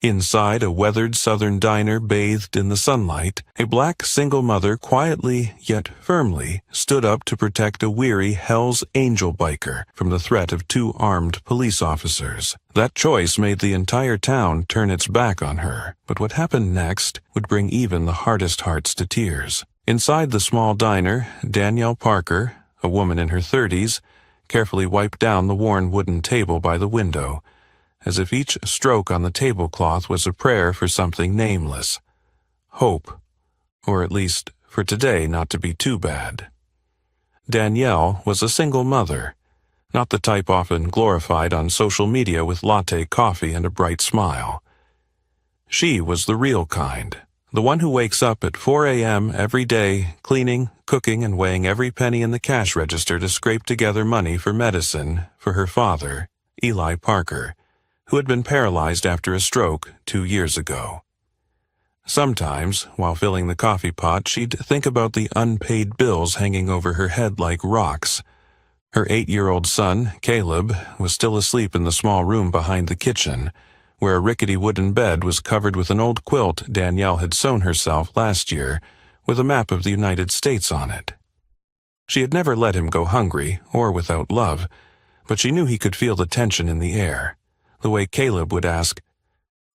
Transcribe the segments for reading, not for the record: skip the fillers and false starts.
Inside a weathered southern diner bathed in the sunlight, a black single mother quietly yet firmly stood up to protect a weary Hell's Angel biker from the threat of two armed police officers. That choice made the entire town turn its back on her, but what happened next would bring even the hardest hearts to tears. Inside the small diner, Danielle Parker, a woman in her 30s, carefully wiped down the worn wooden table by the window, as if each stroke on the tablecloth was a prayer for something nameless. Hope, or at least for today not to be too bad. Danielle was a single mother, not the type often glorified on social media with latte coffee and a bright smile. She was the real kind, the one who wakes up at 4 a.m. every day, cleaning, cooking, and weighing every penny in the cash register to scrape together money for medicine for her father, Eli Parker, who had been paralyzed after a stroke 2 years ago. Sometimes, while filling the coffee pot, she'd think about the unpaid bills hanging over her head like rocks. Her 8-year-old son, Caleb, was still asleep in the small room behind the kitchen, where a rickety wooden bed was covered with an old quilt Danielle had sewn herself last year with a map of the United States on it. She had never let him go hungry or without love, but she knew he could feel the tension in the air. The way Caleb would ask,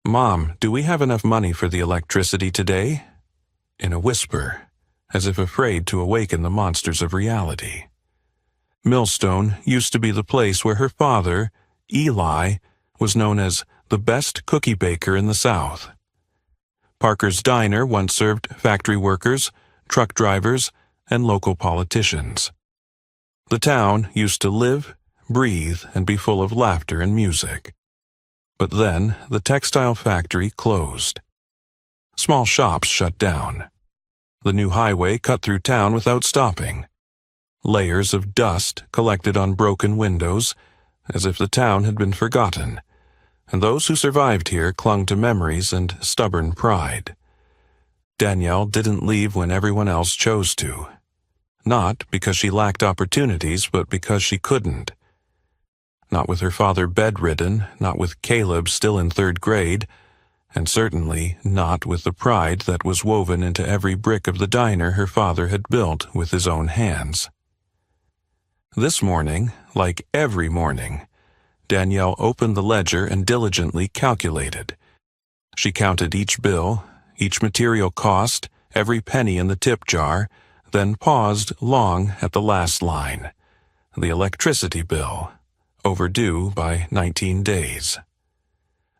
"Mom, do we have enough money for the electricity today?" in a whisper, as if afraid to awaken the monsters of reality. Millstone used to be the place where her father, Eli, was known as the best cookie baker in the South. Parker's Diner once served factory workers, truck drivers, and local politicians. The town used to live, breathe, and be full of laughter and music. But then the textile factory closed. Small shops shut down. The new highway cut through town without stopping. Layers of dust collected on broken windows, as if the town had been forgotten, and those who survived here clung to memories and stubborn pride. Danielle didn't leave when everyone else chose to. Not because she lacked opportunities, but because she couldn't. Not with her father bedridden, not with Caleb still in 3rd grade, and certainly not with the pride that was woven into every brick of the diner her father had built with his own hands. This morning, like every morning, Danielle opened the ledger and diligently calculated. She counted each bill, each material cost, every penny in the tip jar, then paused long at the last line, the electricity bill, overdue by 19 days.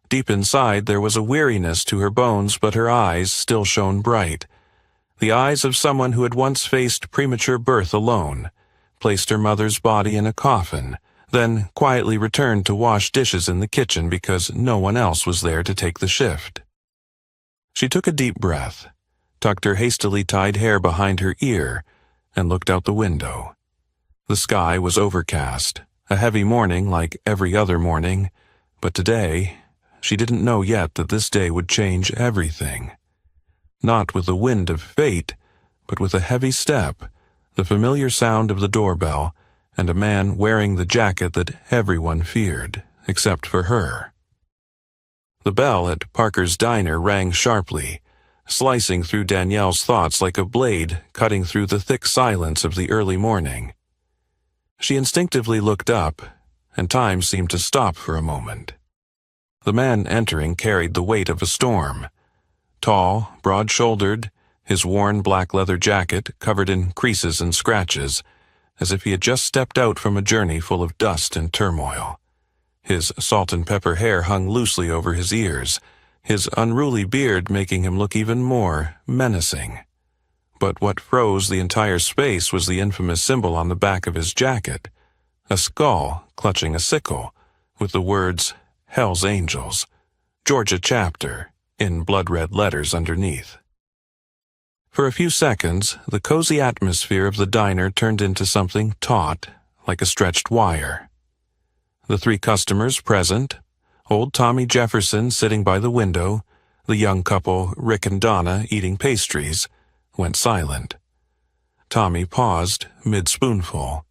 Deep inside there was a weariness to her bones, but her eyes still shone bright. The eyes of someone who had once faced premature birth alone, placed her mother's body in a coffin, then quietly returned to wash dishes in the kitchen because no one else was there to take the shift. She took a deep breath, tucked her hastily tied hair behind her ear, and looked out the window. The sky was overcast, a heavy morning like every other morning, but today, she didn't know yet that this day would change everything. Not with the wind of fate, but with a heavy step, the familiar sound of the doorbell, and a man wearing the jacket that everyone feared, except for her. The bell at Parker's Diner rang sharply, slicing through Danielle's thoughts like a blade cutting through the thick silence of the early morning. She instinctively looked up, and time seemed to stop for a moment. The man entering carried the weight of a storm. Tall, broad-shouldered, his worn black leather jacket covered in creases and scratches, as if he had just stepped out from a journey full of dust and turmoil. His salt and pepper hair hung loosely over his ears, his unruly beard making him look even more menacing. But what froze the entire space was the infamous symbol on the back of his jacket, a skull clutching a sickle, with the words, "Hell's Angels, Georgia Chapter," in blood-red letters underneath. For a few seconds, the cozy atmosphere of the diner turned into something taut, like a stretched wire. The 3 customers present, old Tommy Jefferson sitting by the window, the young couple Rick and Donna eating pastries, went silent. Tommy paused mid-spoonful.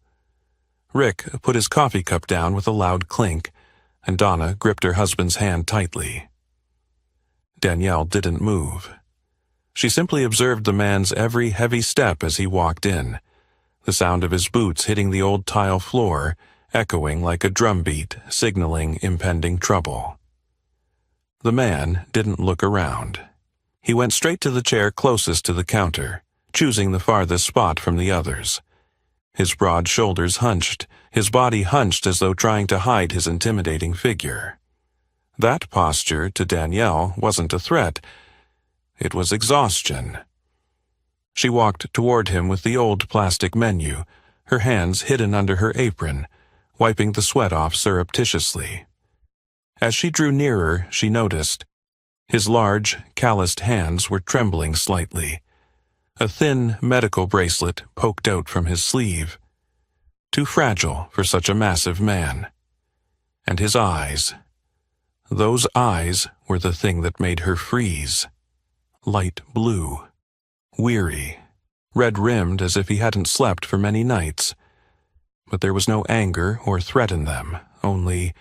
Rick put his coffee cup down with a loud clink, and Donna gripped her husband's hand tightly. Danielle didn't move. She simply observed the man's every heavy step as he walked in, the sound of his boots hitting the old tile floor echoing like a drumbeat signaling impending trouble. The man didn't look around. He went straight to the chair closest to the counter, choosing the farthest spot from the others. His broad shoulders hunched, his body hunched as though trying to hide his intimidating figure. That posture, to Danielle, wasn't a threat. It was exhaustion. She walked toward him with the old plastic menu, her hands hidden under her apron, wiping the sweat off surreptitiously. As she drew nearer, she noticed his large, calloused hands were trembling slightly. A thin medical bracelet poked out from his sleeve. Too fragile for such a massive man. And his eyes. Those eyes were the thing that made her freeze. Light blue. Weary. Red-rimmed as if he hadn't slept for many nights. But there was no anger or threat in them, only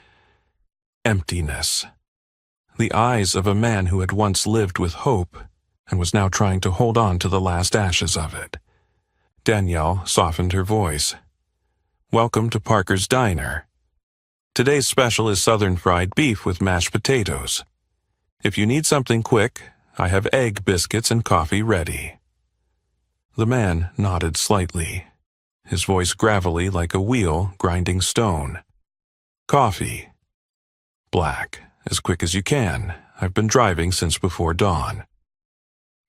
emptiness. The eyes of a man who had once lived with hope and was now trying to hold on to the last ashes of it. Danielle softened her voice. "Welcome to Parker's Diner. Today's special is Southern fried beef with mashed potatoes. If you need something quick, I have egg biscuits and coffee ready." The man nodded slightly, his voice gravelly like a wheel grinding stone. "Coffee. Black, as quick as you can. I've been driving since before dawn."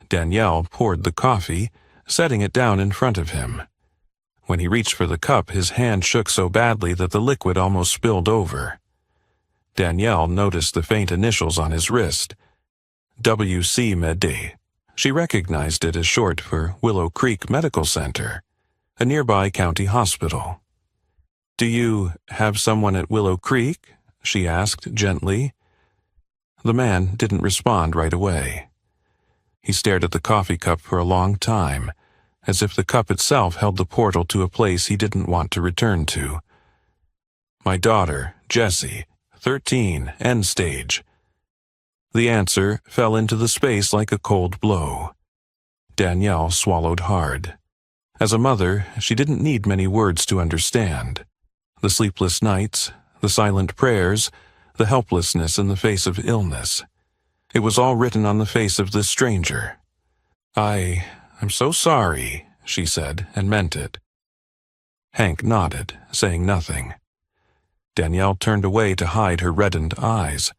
Danielle poured the coffee, setting it down in front of him. When he reached for the cup, his hand shook so badly that the liquid almost spilled over. Danielle noticed the faint initials on his wrist. W.C. Mede. She recognized it as short for Willow Creek Medical Center, a nearby county hospital. "Do you have someone at Willow Creek?" she asked gently. The man didn't respond right away. He stared at the coffee cup for a long time, as if the cup itself held the portal to a place he didn't want to return to. "My daughter, Jessie, 13, end stage." The answer fell into the space like a cold blow. Danielle swallowed hard. As a mother, she didn't need many words to understand. The sleepless nights, the silent prayers, the helplessness in the face of illness. It was all written on the face of this stranger. I'm so sorry," she said, and meant it. Hank nodded, saying nothing. Danielle turned away to hide her reddened eyes.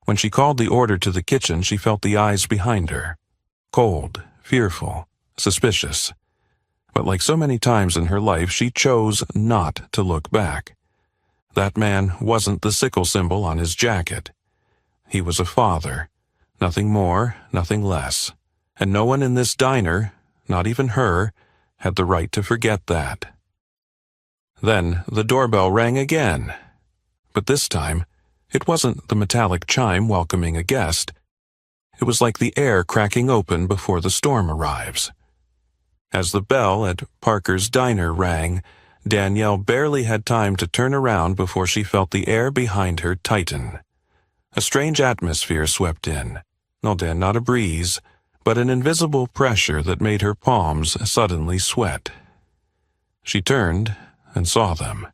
When she called the order to the kitchen, she felt the eyes behind her. Cold, fearful, suspicious. But like so many times in her life, she chose not to look back. That man wasn't the sickle symbol on his jacket. He was a father. Nothing more, nothing less. And no one in this diner, not even her, had the right to forget that. Then the doorbell rang again. But this time, it wasn't the metallic chime welcoming a guest. It was like the air cracking open before the storm arrives. As the bell at Parker's Diner rang, Danielle barely had time to turn around before she felt the air behind her tighten. A strange atmosphere swept in. Not a breeze, but an invisible pressure that made her palms suddenly sweat. She turned and saw them.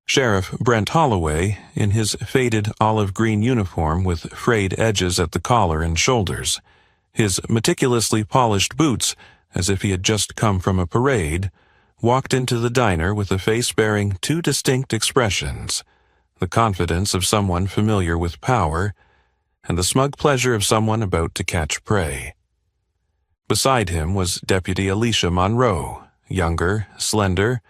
Sheriff Brent Holloway, in his faded olive-green uniform with frayed edges at the collar and shoulders, his meticulously polished boots as if he had just come from a parade, walked into the diner with a face bearing two distinct expressions, the confidence of someone familiar with power, and the smug pleasure of someone about to catch prey. Beside him was Deputy Alicia Monroe, younger, slender,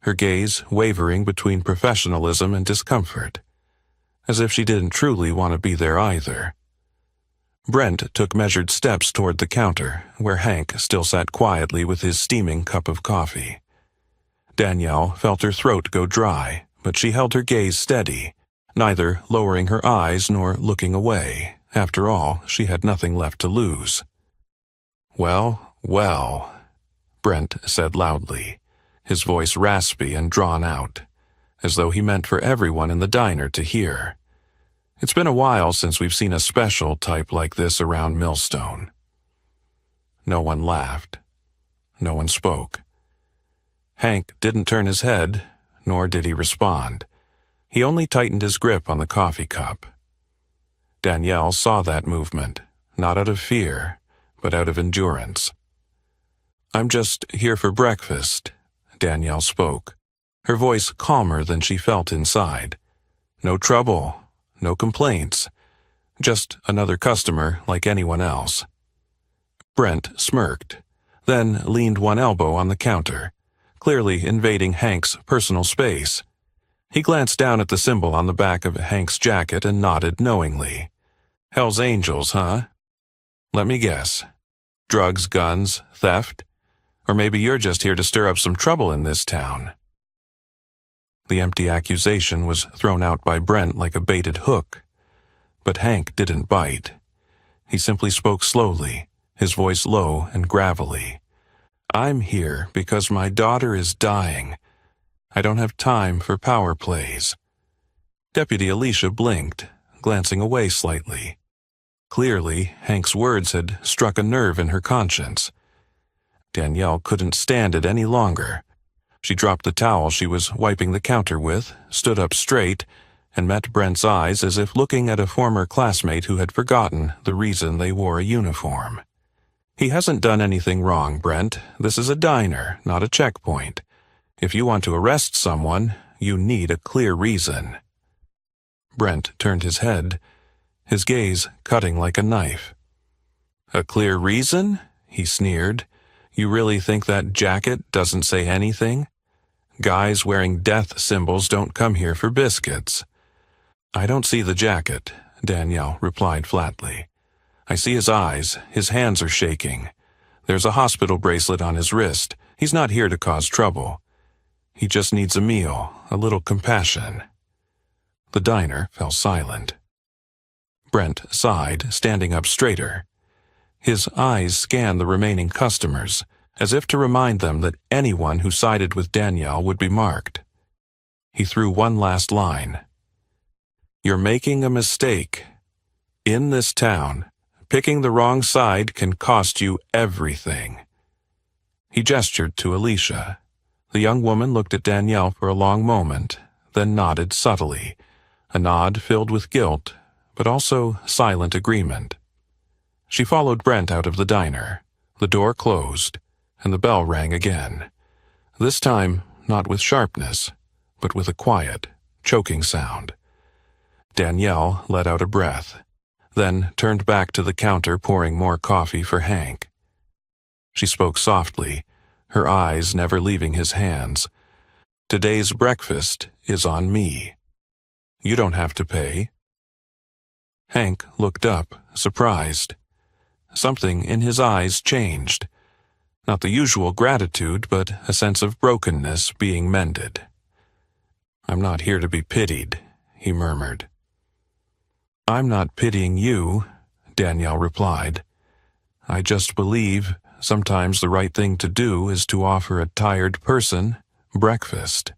her gaze wavering between professionalism and discomfort, as if she didn't truly want to be there either. Brent took measured steps toward the counter, where Hank still sat quietly with his steaming cup of coffee. Danielle felt her throat go dry, but she held her gaze steady, neither lowering her eyes nor looking away. After all, she had nothing left to lose. "Well, well," Brent said loudly, his voice raspy and drawn out, as though he meant for everyone in the diner to hear. It's been a while since we've seen a special type like this around Millstone. No one laughed. No one spoke. Hank didn't turn his head, nor did he respond. He only tightened his grip on the coffee cup. Danielle saw that movement, not out of fear, but out of endurance. "I'm just here for breakfast," Danielle spoke, her voice calmer than she felt inside. "No trouble, no complaints, just another customer like anyone else." Brent smirked, then leaned one elbow on the counter, clearly invading Hank's personal space. He glanced down at the symbol on the back of Hank's jacket and nodded knowingly. "Hell's Angels, huh? Let me guess. Drugs, guns, theft? Or maybe you're just here to stir up some trouble in this town." The empty accusation was thrown out by Brent like a baited hook. But Hank didn't bite. He simply spoke slowly, his voice low and gravelly. "I'm here because my daughter is dying. I don't have time for power plays." Deputy Alicia blinked, glancing away slightly. Clearly, Hank's words had struck a nerve in her conscience. Danielle couldn't stand it any longer. She dropped the towel she was wiping the counter with, stood up straight, and met Brent's eyes as if looking at a former classmate who had forgotten the reason they wore a uniform. "He hasn't done anything wrong, Brent. This is a diner, not a checkpoint. If you want to arrest someone, you need a clear reason." Brent turned his head, his gaze cutting like a knife. "A clear reason?" he sneered. "You really think that jacket doesn't say anything? Guys wearing death symbols don't come here for biscuits." "I don't see the jacket," Danielle replied flatly. "I see his eyes. His hands are shaking. There's a hospital bracelet on his wrist. He's not here to cause trouble. He just needs a meal, a little compassion." The diner fell silent. Brent sighed, standing up straighter. His eyes scanned the remaining customers, as if to remind them that anyone who sided with Danielle would be marked. He threw one last line. "You're making a mistake. In this town, picking the wrong side can cost you everything." He gestured to Alicia. The young woman looked at Danielle for a long moment, then nodded subtly, a nod filled with guilt, but also silent agreement. She followed Brent out of the diner. The door closed, and the bell rang again. This time, not with sharpness, but with a quiet, choking sound. Danielle let out a breath, then turned back to the counter pouring more coffee for Hank. She spoke softly, her eyes never leaving his hands. "Today's breakfast is on me. You don't have to pay." Hank looked up, surprised. Something in his eyes changed. Not the usual gratitude, but a sense of brokenness being mended. "I'm not here to be pitied," he murmured. "I'm not pitying you," Danielle replied. "I just believe sometimes the right thing to do is to offer a tired person breakfast."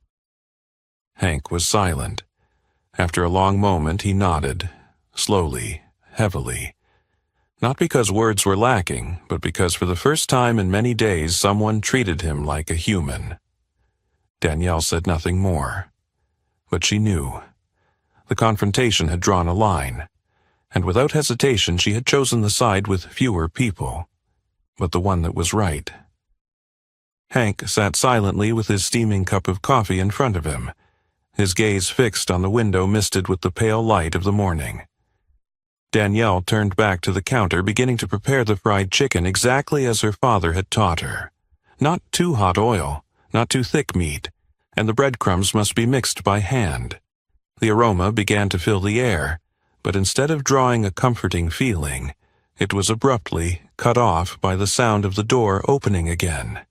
Hank was silent. After a long moment he nodded, slowly, heavily. Not because words were lacking, but because for the first time in many days someone treated him like a human. Danielle said nothing more. But she knew. The confrontation had drawn a line, and without hesitation she had chosen the side with fewer people, but the one that was right. Hank sat silently with his steaming cup of coffee in front of him, his gaze fixed on the window misted with the pale light of the morning. Danielle turned back to the counter, beginning to prepare the fried chicken exactly as her father had taught her. Not too hot oil, not too thick meat, and the breadcrumbs must be mixed by hand. The aroma began to fill the air, but instead of drawing a comforting feeling, it was abruptly cut off by the sound of the door opening again.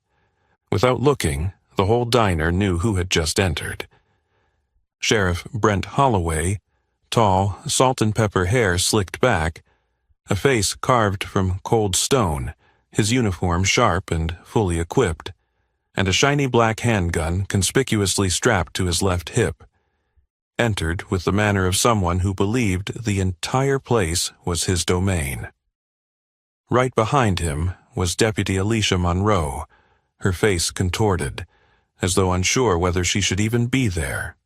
Without looking, the whole diner knew who had just entered. Sheriff Brent Holloway, tall, salt and pepper hair slicked back, a face carved from cold stone, his uniform sharp and fully equipped, and a shiny black handgun conspicuously strapped to his left hip. entered with the manner of someone who believed the entire place was his domain. Right behind him was Deputy Alicia Monroe, her face contorted, as though unsure whether she should even be there.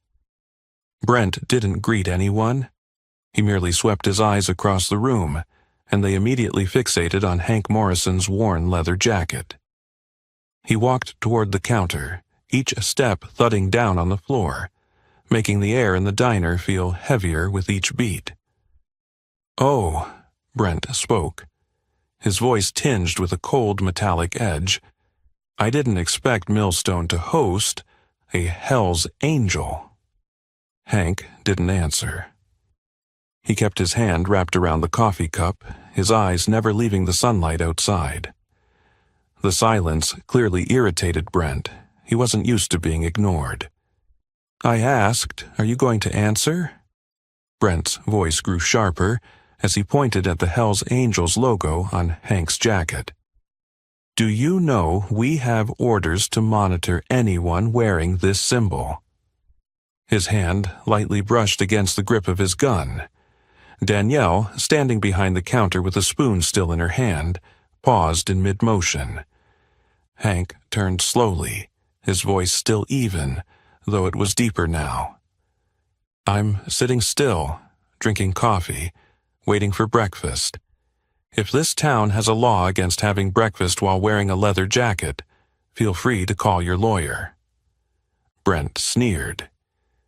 Brent didn't greet anyone. He merely swept his eyes across the room, and they immediately fixated on Hank Morrison's worn leather jacket. He walked toward the counter, each step thudding down on the floor, making the air in the diner feel heavier with each beat. "Oh," Brent spoke, his voice tinged with a cold metallic edge. "I didn't expect Millstone to host a Hell's Angel." Hank didn't answer. He kept his hand wrapped around the coffee cup, his eyes never leaving the sunlight outside. The silence clearly irritated Brent. He wasn't used to being ignored. "I asked, are you going to answer?" Brent's voice grew sharper as he pointed at the Hell's Angels logo on Hank's jacket. "Do you know we have orders to monitor anyone wearing this symbol?" His hand lightly brushed against the grip of his gun. Danielle, standing behind the counter with a spoon still in her hand, paused in mid-motion. Hank turned slowly, his voice still even, though it was deeper now. "I'm sitting still, drinking coffee, waiting for breakfast. If this town has a law against having breakfast while wearing a leather jacket, feel free to call your lawyer." Brent sneered.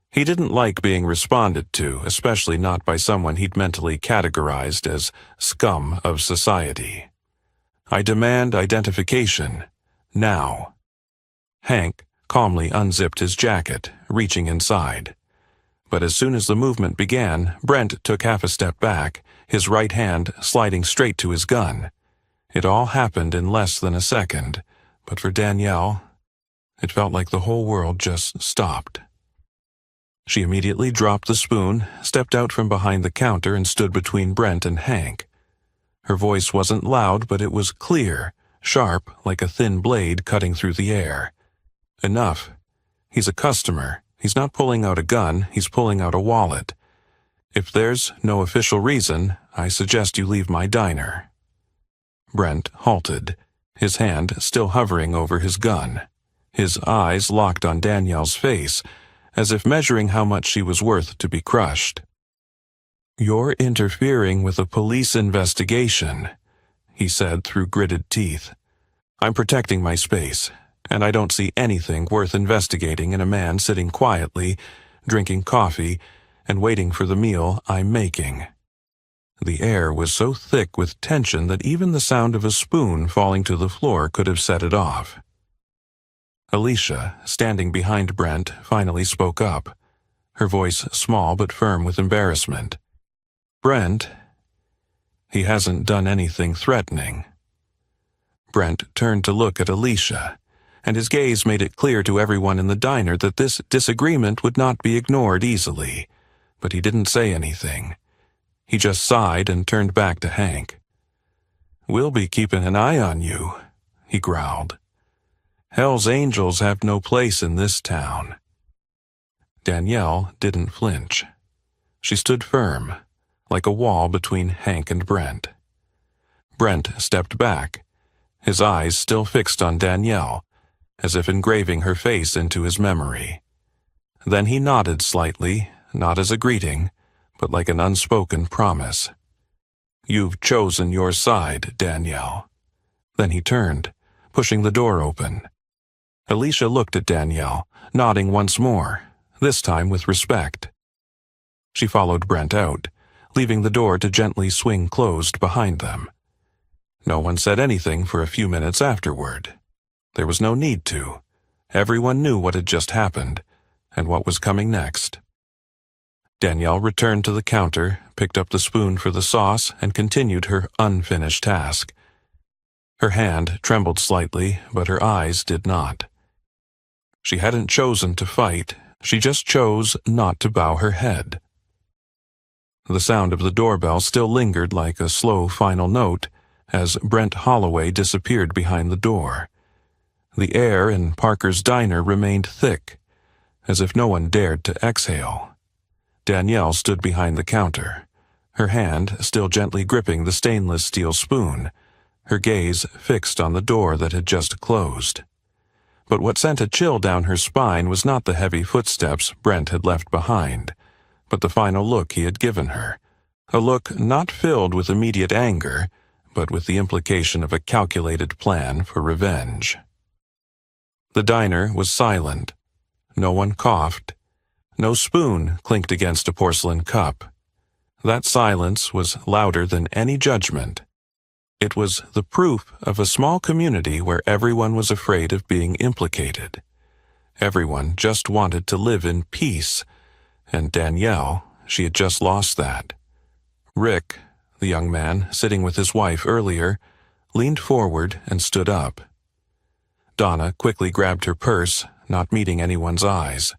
He didn't like being responded to, especially not by someone he'd mentally categorized as scum of society. "I demand identification. Now." Hank calmly unzipped his jacket, reaching inside. But as soon as the movement began, Brent took half a step back, his right hand sliding straight to his gun. It all happened in less than a second, but for Danielle, it felt like the whole world just stopped. She immediately dropped the spoon, stepped out from behind the counter, and stood between Brent and Hank. Her voice wasn't loud, but it was clear, sharp like a thin blade cutting through the air. "Enough. He's a customer. He's not pulling out a gun, he's pulling out a wallet. If there's no official reason, I suggest you leave my diner." Brent halted, his hand still hovering over his gun, his eyes locked on Danielle's face, as if measuring how much she was worth to be crushed. "You're interfering with a police investigation," he said through gritted teeth. "I'm protecting my space, and I don't see anything worth investigating in a man sitting quietly, drinking coffee, and waiting for the meal I'm making." The air was so thick with tension that even the sound of a spoon falling to the floor could have set it off. Alicia, standing behind Brent, finally spoke up, her voice small but firm with embarrassment. "Brent, he hasn't done anything threatening." Brent turned to look at Alicia, and his gaze made it clear to everyone in the diner that this disagreement would not be ignored easily, but he didn't say anything. He just sighed and turned back to Hank. "We'll be keeping an eye on you," he growled. "Hell's Angels have no place in this town." Danielle didn't flinch. She stood firm, like a wall between Hank and Brent. Brent stepped back, his eyes still fixed on Danielle, as if engraving her face into his memory. Then he nodded slightly, not as a greeting, but like an unspoken promise. "You've chosen your side, Danielle." Then he turned, pushing the door open. Alicia looked at Danielle, nodding once more, this time with respect. She followed Brent out, leaving the door to gently swing closed behind them. No one said anything for a few minutes afterward. There was no need to. Everyone knew what had just happened, and what was coming next. Danielle returned to the counter, picked up the spoon for the sauce, and continued her unfinished task. Her hand trembled slightly, but her eyes did not. She hadn't chosen to fight, she just chose not to bow her head. The sound of the doorbell still lingered like a slow final note as Brent Holloway disappeared behind the door. The air in Parker's diner remained thick, as if no one dared to exhale. Danielle stood behind the counter, her hand still gently gripping the stainless steel spoon, her gaze fixed on the door that had just closed. But what sent a chill down her spine was not the heavy footsteps Brent had left behind, but the final look he had given her, a look not filled with immediate anger, but with the implication of a calculated plan for revenge. The diner was silent. No one coughed. No spoon clinked against a porcelain cup. That silence was louder than any judgment. It was the proof of a small community where everyone was afraid of being implicated. Everyone just wanted to live in peace, and Danielle, she had just lost that. Rick, the young man sitting with his wife earlier, leaned forward and stood up. Donna quickly grabbed her purse, not meeting anyone's eyes.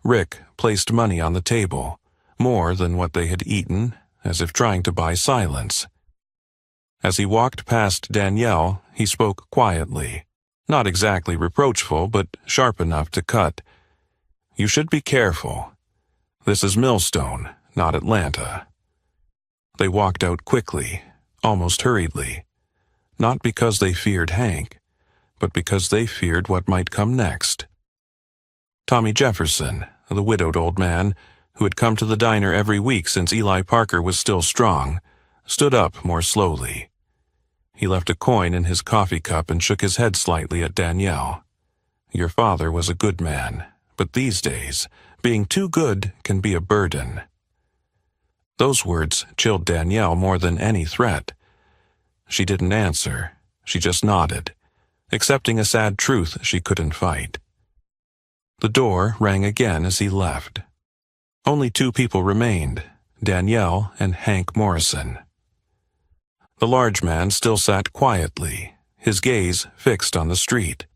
Rick placed money on the table, more than what they had eaten, as if trying to buy silence. As he walked past Danielle, he spoke quietly, not exactly reproachful, but sharp enough to cut. "You should be careful. This is Millstone, not Atlanta." They walked out quickly, almost hurriedly, not because they feared Hank, but because they feared what might come next. Tommy Jefferson, the widowed old man, who had come to the diner every week since Eli Parker was still strong, stood up more slowly. He left a coin in his coffee cup and shook his head slightly at Danielle. "Your father was a good man, but these days, being too good can be a burden." Those words chilled Danielle more than any threat. She didn't answer. She just nodded, accepting a sad truth she couldn't fight. The door rang again as he left. Only two people remained, Danielle and Hank Morrison. The large man still sat quietly, his gaze fixed on the street.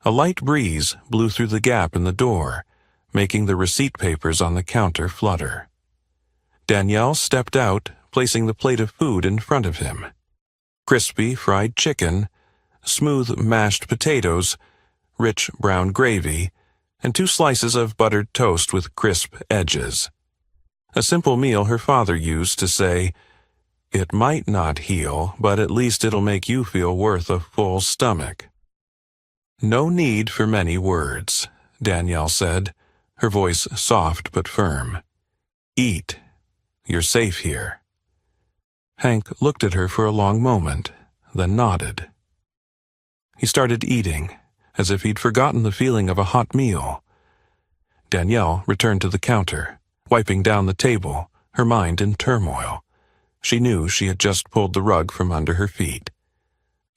A light breeze blew through the gap in the door, making the receipt papers on the counter flutter. Danielle stepped out, placing the plate of food in front of him. Crispy fried chicken, smooth mashed potatoes, rich brown gravy, and 2 slices of buttered toast with crisp edges. A simple meal her father used to say, "It might not heal, but at least it'll make you feel worth a full stomach." "No need for many words," Danielle said, her voice soft but firm. "Eat. You're safe here." Hank looked at her for a long moment, then nodded. He started eating, as if he'd forgotten the feeling of a hot meal. Danielle returned to the counter, wiping down the table, her mind in turmoil. She knew she had just pulled the rug from under her feet.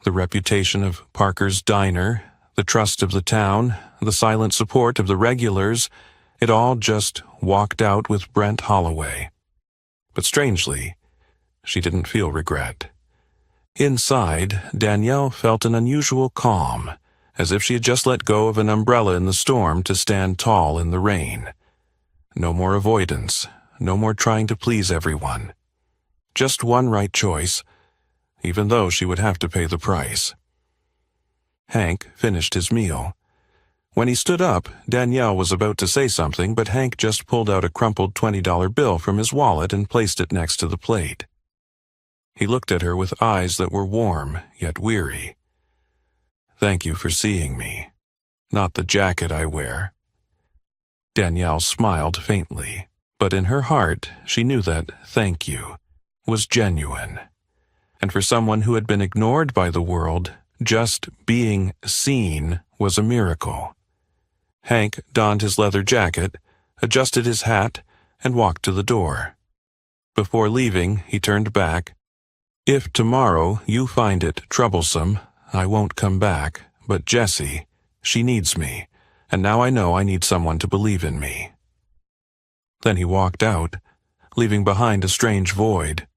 The reputation of Parker's Diner, the trust of the town, the silent support of the regulars, it all just walked out with Brent Holloway. But strangely, she didn't feel regret. Inside, Danielle felt an unusual calm, as if she had just let go of an umbrella in the storm to stand tall in the rain. No more avoidance, no more trying to please everyone. Just one right choice, even though she would have to pay the price. Hank finished his meal. When he stood up, Danielle was about to say something, but Hank just pulled out a crumpled $20 bill from his wallet and placed it next to the plate. He looked at her with eyes that were warm, yet weary. "Thank you for seeing me. Not the jacket I wear." Danielle smiled faintly, but in her heart she knew that "thank you" was genuine. And for someone who had been ignored by the world, just being seen was a miracle. Hank donned his leather jacket, adjusted his hat, and walked to the door. Before leaving, he turned back. "If tomorrow you find it troublesome, I won't come back, but Jessie, she needs me, and now I know I need someone to believe in me." Then he walked out, leaving behind a strange void,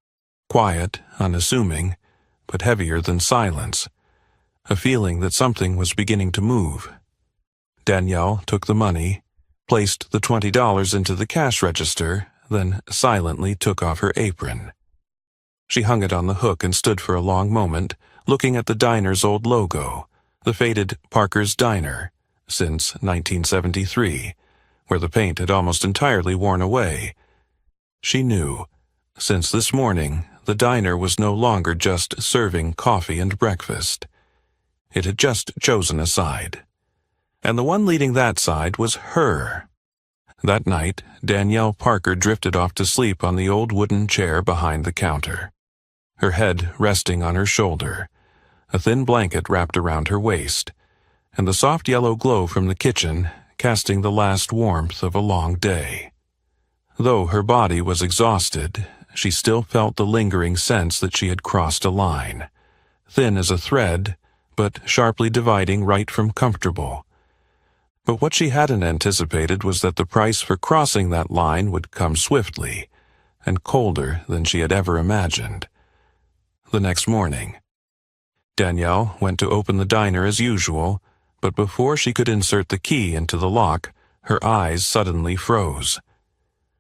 quiet, unassuming, but heavier than silence, a feeling that something was beginning to move. Danielle took the money, placed the $20 into the cash register, then silently took off her apron. She hung it on the hook and stood for a long moment, looking at the diner's old logo, the faded Parker's Diner, since 1973, where the paint had almost entirely worn away. She knew, since this morning, the diner was no longer just serving coffee and breakfast. It had just chosen a side. And the one leading that side was her. That night, Danielle Parker drifted off to sleep on the old wooden chair behind the counter, her head resting on her shoulder, a thin blanket wrapped around her waist, and the soft yellow glow from the kitchen casting the last warmth of a long day. Though her body was exhausted, she still felt the lingering sense that she had crossed a line, thin as a thread, but sharply dividing right from comfortable. But what she hadn't anticipated was that the price for crossing that line would come swiftly, and colder than she had ever imagined. The next morning, Danielle went to open the diner as usual, but before she could insert the key into the lock, her eyes suddenly froze.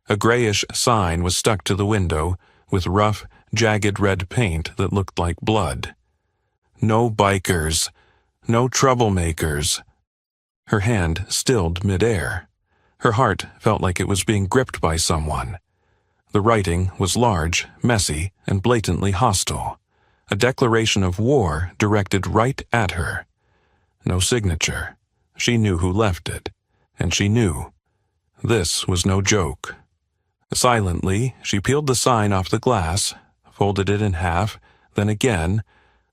A grayish sign was stuck to the window with rough, jagged red paint that looked like blood. No bikers. No troublemakers. Her hand stilled midair. Her heart felt like it was being gripped by someone. The writing was large, messy, and blatantly hostile. A declaration of war directed right at her. No signature. She knew who left it, and she knew this was no joke. Silently, she peeled the sign off the glass, folded it in half, then again,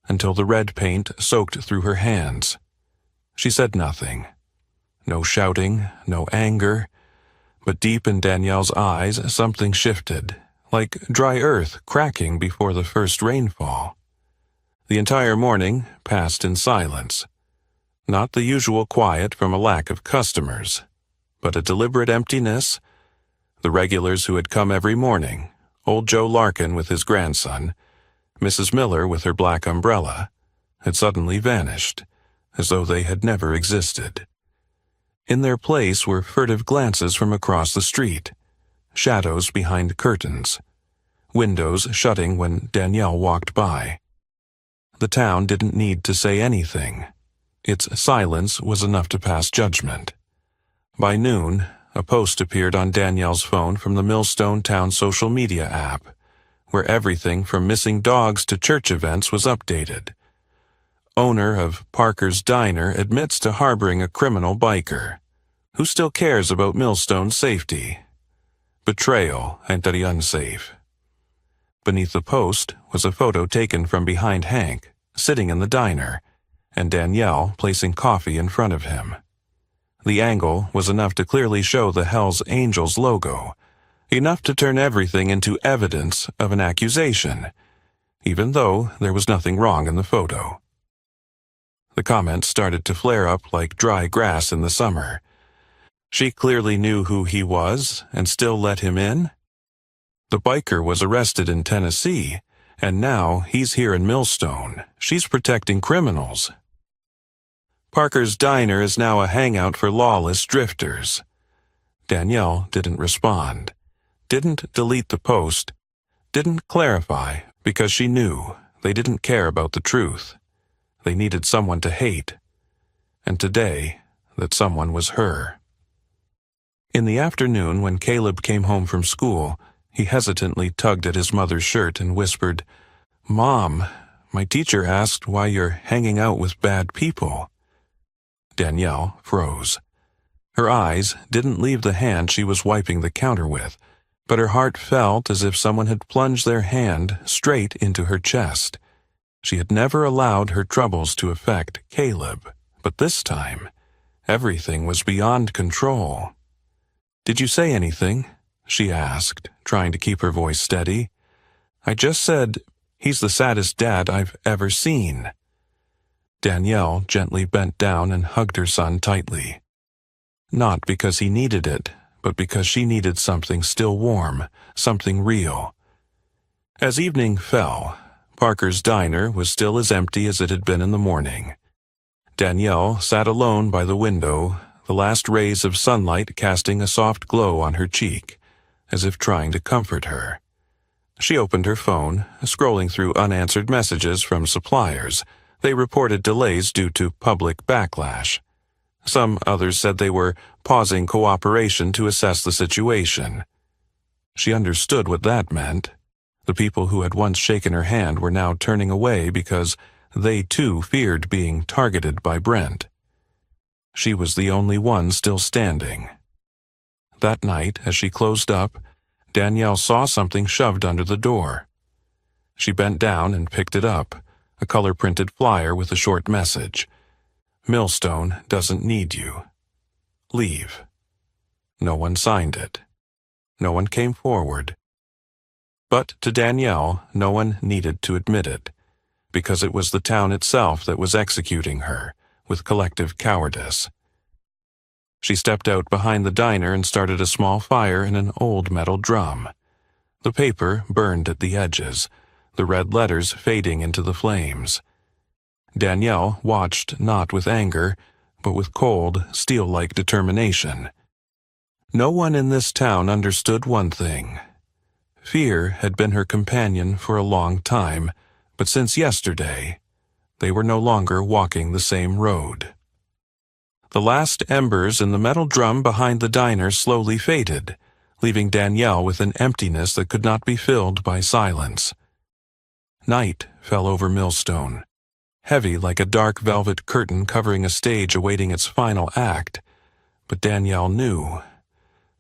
until the red paint soaked through her hands. She said nothing. No shouting, no anger, but deep in Danielle's eyes something shifted, like dry earth cracking before the first rainfall. The entire morning passed in silence. Not the usual quiet from a lack of customers, but a deliberate emptiness. The regulars who had come every morning, old Joe Larkin with his grandson, Mrs. Miller with her black umbrella, had suddenly vanished, as though they had never existed. In their place were furtive glances from across the street, shadows behind curtains, windows shutting when Danielle walked by. The town didn't need to say anything. Its silence was enough to pass judgment. By noon, a post appeared on Danielle's phone from the Millstone Town social media app, where everything from missing dogs to church events was updated. Owner of Parker's Diner admits to harboring a criminal biker. Who still cares about Millstone's safety? Betrayal entre unsafe. Beneath the post was a photo taken from behind Hank, sitting in the diner, and Danielle placing coffee in front of him. The angle was enough to clearly show the Hell's Angels logo, enough to turn everything into evidence of an accusation, even though there was nothing wrong in the photo. The comments started to flare up like dry grass in the summer. She clearly knew who he was and still let him in? The biker was arrested in Tennessee, and now he's here in Millstone. She's protecting criminals. Parker's Diner is now a hangout for lawless drifters. Danielle didn't respond, didn't delete the post, didn't clarify because she knew they didn't care about the truth. They needed someone to hate, and today that someone was her. In the afternoon, when Caleb came home from school, he hesitantly tugged at his mother's shirt and whispered, "Mom, my teacher asked why you're hanging out with bad people." Danielle froze. Her eyes didn't leave the hand she was wiping the counter with, but her heart felt as if someone had plunged their hand straight into her chest. She had never allowed her troubles to affect Caleb, but this time, everything was beyond control. "Did you say anything?" she asked, trying to keep her voice steady. "I just said, he's the saddest dad I've ever seen." Danielle gently bent down and hugged her son tightly. Not because he needed it, but because she needed something still warm, something real. As evening fell, Parker's Diner was still as empty as it had been in the morning. Danielle sat alone by the window, the last rays of sunlight casting a soft glow on her cheek, as if trying to comfort her. She opened her phone, scrolling through unanswered messages from suppliers. They reported delays due to public backlash. Some others said they were pausing cooperation to assess the situation. She understood what that meant. The people who had once shaken her hand were now turning away because they too feared being targeted by Brent. She was the only one still standing. That night, as she closed up, Danielle saw something shoved under the door. She bent down and picked it up, a color-printed flyer with a short message. "Millstone doesn't need you. Leave." No one signed it. No one came forward. But to Danielle, no one needed to admit it, because it was the town itself that was executing her, with collective cowardice. She stepped out behind the diner and started a small fire in an old metal drum. The paper burned at the edges, the red letters fading into the flames. Danielle watched not with anger, but with cold, steel-like determination. No one in this town understood one thing. Fear had been her companion for a long time, but since yesterday, they were no longer walking the same road. The last embers in the metal drum behind the diner slowly faded, leaving Danielle with an emptiness that could not be filled by silence. Night fell over Millstone, heavy like a dark velvet curtain covering a stage awaiting its final act, but Danielle knew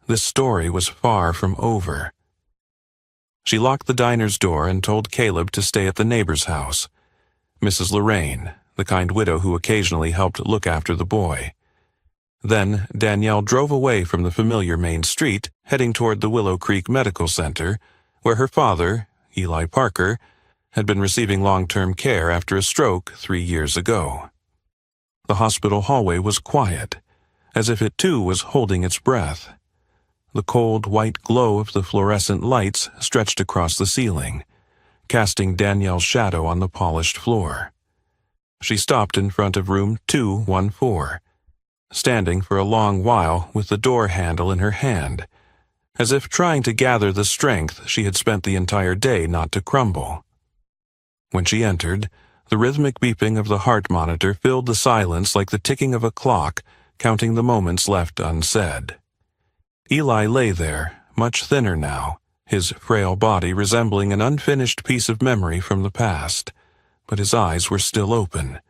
this story was far from over. She locked the diner's door and told Caleb to stay at the neighbor's house, Mrs. Lorraine, the kind widow who occasionally helped look after the boy. Then Danielle drove away from the familiar main street, heading toward the Willow Creek Medical Center, where her father, Eli Parker, had been receiving long-term care after a stroke 3 years ago. The hospital hallway was quiet, as if it too was holding its breath. The cold white glow of the fluorescent lights stretched across the ceiling, casting Danielle's shadow on the polished floor. She stopped in front of room 214, standing for a long while with the door handle in her hand, as if trying to gather the strength she had spent the entire day not to crumble. When she entered, the rhythmic beeping of the heart monitor filled the silence like the ticking of a clock, counting the moments left unsaid. Eli lay there, much thinner now, his frail body resembling an unfinished piece of memory from the past, but his eyes were still open,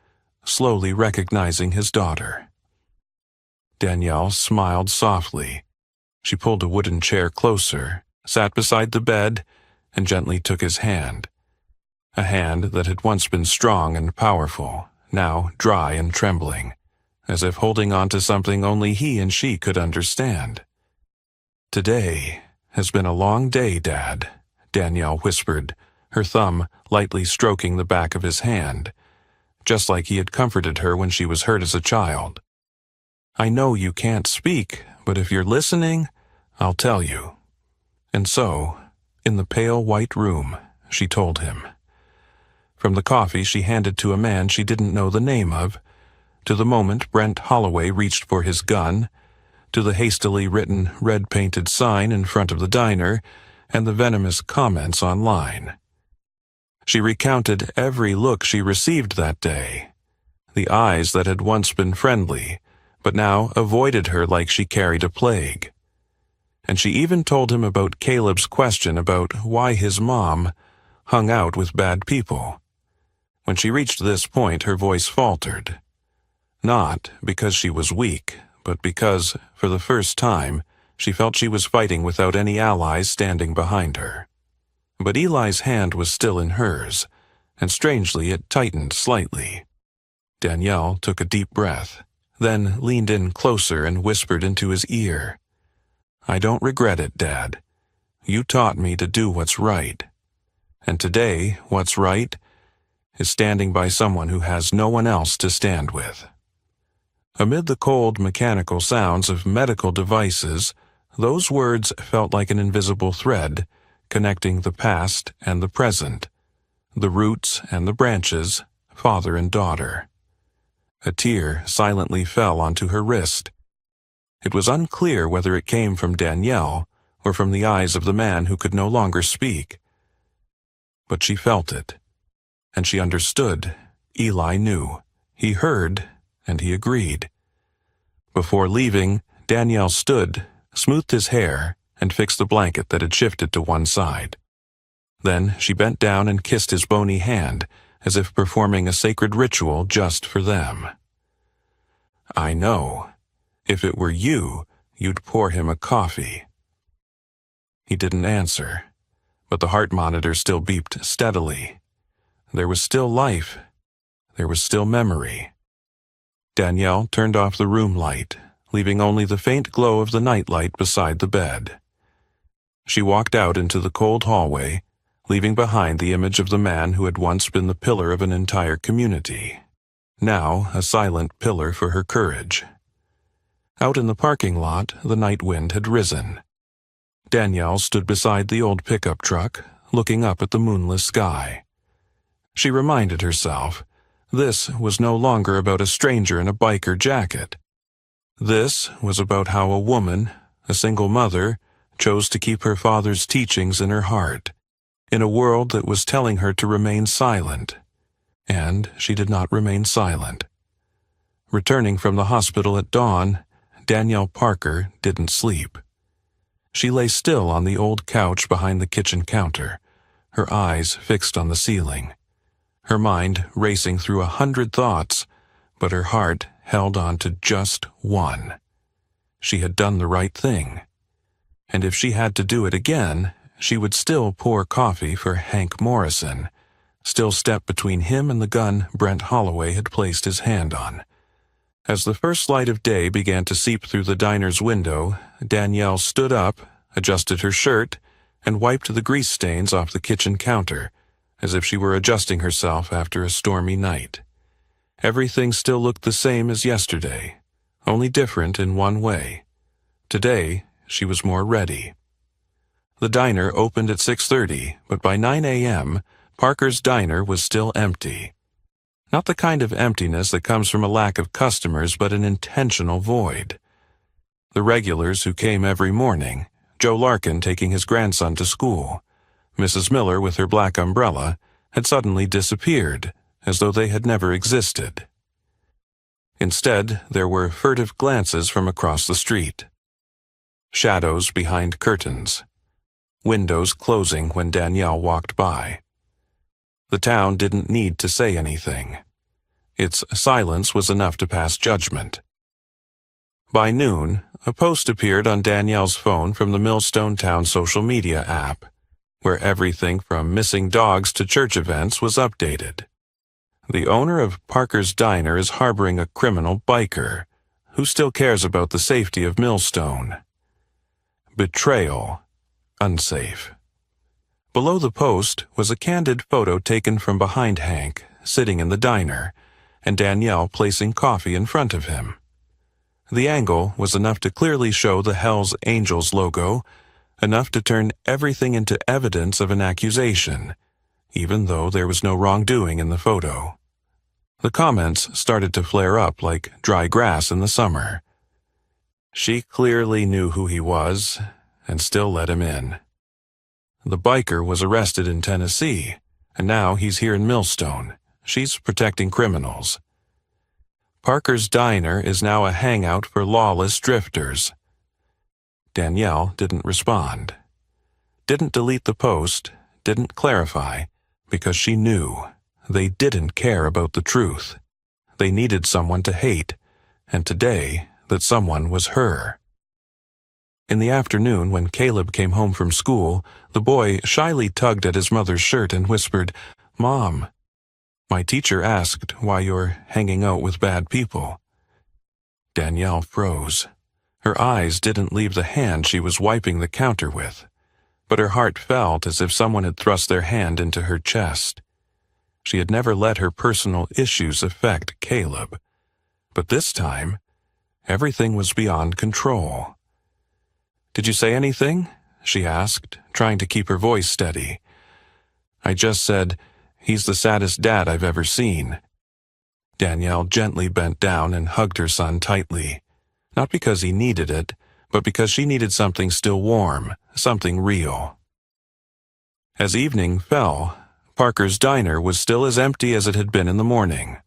slowly recognizing his daughter. Danielle smiled softly. She pulled a wooden chair closer, sat beside the bed, and gently took his hand. A hand that had once been strong and powerful, now dry and trembling, as if holding on to something only he and she could understand. "Today has been a long day, Dad," Danielle whispered, her thumb lightly stroking the back of his hand, just like he had comforted her when she was hurt as a child. "I know you can't speak, but if you're listening, I'll tell you." And so, in the pale white room, she told him. From the coffee she handed to a man she didn't know the name of, to the moment Brent Holloway reached for his gun, to the hastily written red-painted sign in front of the diner, and the venomous comments online. She recounted every look she received that day, the eyes that had once been friendly, but now avoided her like she carried a plague. And she even told him about Caleb's question about why his mom hung out with bad people. When she reached this point, her voice faltered. Not because she was weak, but because, for the first time, she felt she was fighting without any allies standing behind her. But Eli's hand was still in hers, and strangely it tightened slightly. Danielle took a deep breath, then leaned in closer and whispered into his ear, "I don't regret it, Dad. You taught me to do what's right. And today, what's right is standing by someone who has no one else to stand with." Amid the cold mechanical sounds of medical devices, those words felt like an invisible thread, connecting the past and the present, the roots and the branches, father and daughter. A tear silently fell onto her wrist. It was unclear whether it came from Danielle or from the eyes of the man who could no longer speak. But she felt it, and she understood. Eli knew. He heard, and he agreed. Before leaving, Danielle stood, smoothed his hair, and fixed the blanket that had shifted to one side. Then she bent down and kissed his bony hand, as if performing a sacred ritual just for them. "I know. If it were you, you'd pour him a coffee." He didn't answer, but the heart monitor still beeped steadily. There was still life. There was still memory. Danielle turned off the room light, leaving only the faint glow of the nightlight beside the bed. She walked out into the cold hallway, leaving behind the image of the man who had once been the pillar of an entire community, now a silent pillar for her courage. Out in the parking lot, the night wind had risen. Danielle stood beside the old pickup truck, looking up at the moonless sky. She reminded herself, this was no longer about a stranger in a biker jacket. This was about how a woman, a single mother, chose to keep her father's teachings in her heart, in a world that was telling her to remain silent. And she did not remain silent. Returning from the hospital at dawn, Danielle Parker didn't sleep. She lay still on the old couch behind the kitchen counter, her eyes fixed on the ceiling, her mind racing through 100 thoughts, but her heart held on to just one. She had done the right thing. And if she had to do it again, she would still pour coffee for Hank Morrison, still step between him and the gun Brent Holloway had placed his hand on. As the first light of day began to seep through the diner's window, Danielle stood up, adjusted her shirt, and wiped the grease stains off the kitchen counter, as if she were adjusting herself after a stormy night. Everything still looked the same as yesterday, only different in one way. Today, she was more ready. The diner opened at 6:30, but by 9 a.m., Parker's Diner was still empty. Not the kind of emptiness that comes from a lack of customers, but an intentional void. The regulars who came every morning, Joe Larkin taking his grandson to school, Mrs. Miller with her black umbrella, had suddenly disappeared, as though they had never existed. Instead, there were furtive glances from across the street. Shadows behind curtains. Windows closing when Danielle walked by. The town didn't need to say anything. Its silence was enough to pass judgment. By noon, a post appeared on Danielle's phone from the Millstone Town social media app, where everything from missing dogs to church events was updated. The owner of Parker's Diner is harboring a criminal biker. Who still cares about the safety of Millstone? Betrayal. Unsafe. Below the post was a candid photo taken from behind Hank, sitting in the diner, and Danielle placing coffee in front of him. The angle was enough to clearly show the Hell's Angels logo, enough to turn everything into evidence of an accusation, even though there was no wrongdoing in the photo. The comments started to flare up like dry grass in the summer. She clearly knew who he was, and still let him in. The biker was arrested in Tennessee, and now he's here in Millstone. She's protecting criminals. Parker's Diner is now a hangout for lawless drifters. Danielle didn't respond. Didn't delete the post, didn't clarify, because she knew they didn't care about the truth. They needed someone to hate, and today that someone was her. In the afternoon, when Caleb came home from school, the boy shyly tugged at his mother's shirt and whispered, "Mom, my teacher asked why you're hanging out with bad people." Danielle froze. Her eyes didn't leave the hand she was wiping the counter with, but her heart felt as if someone had thrust their hand into her chest. She had never let her personal issues affect Caleb, but this time, everything was beyond control. "Did you say anything?" she asked, trying to keep her voice steady. "I just said, he's the saddest dad I've ever seen." Danielle gently bent down and hugged her son tightly, not because he needed it, but because she needed something still warm, something real. As evening fell, Parker's Diner was still as empty as it had been in the morning.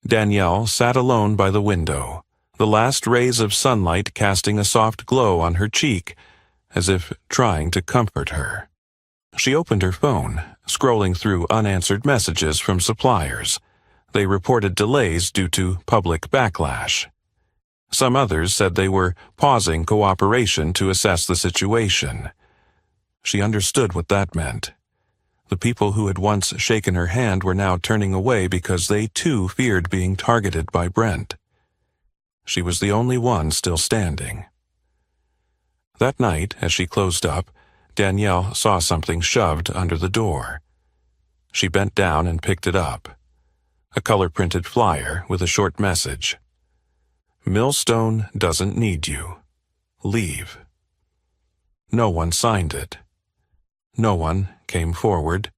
Danielle sat alone by the window, the last rays of sunlight casting a soft glow on her cheek, as if trying to comfort her. She opened her phone, scrolling through unanswered messages from suppliers. They reported delays due to public backlash. Some others said they were pausing cooperation to assess the situation. She understood what that meant. The people who had once shaken her hand were now turning away because they too feared being targeted by Brent. She was the only one still standing. That night, as she closed up, Danielle saw something shoved under the door. She bent down and picked it up. A color-printed flyer with a short message. Millstone doesn't need you. Leave. No one signed it. No one came forward.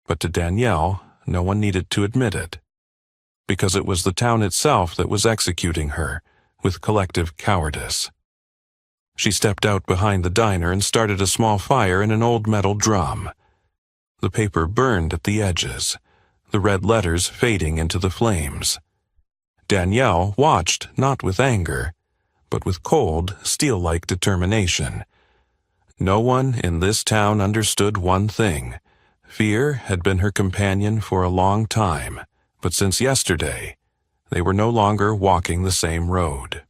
But to Danielle, no one needed to admit it, because it was the town itself that was executing her with collective cowardice. She stepped out behind the diner and started a small fire in an old metal drum. The paper burned at the edges, the red letters fading into the flames. Danielle watched not with anger, but with cold, steel-like determination. No one in this town understood one thing. Fear had been her companion for a long time, but since yesterday, they were no longer walking the same road.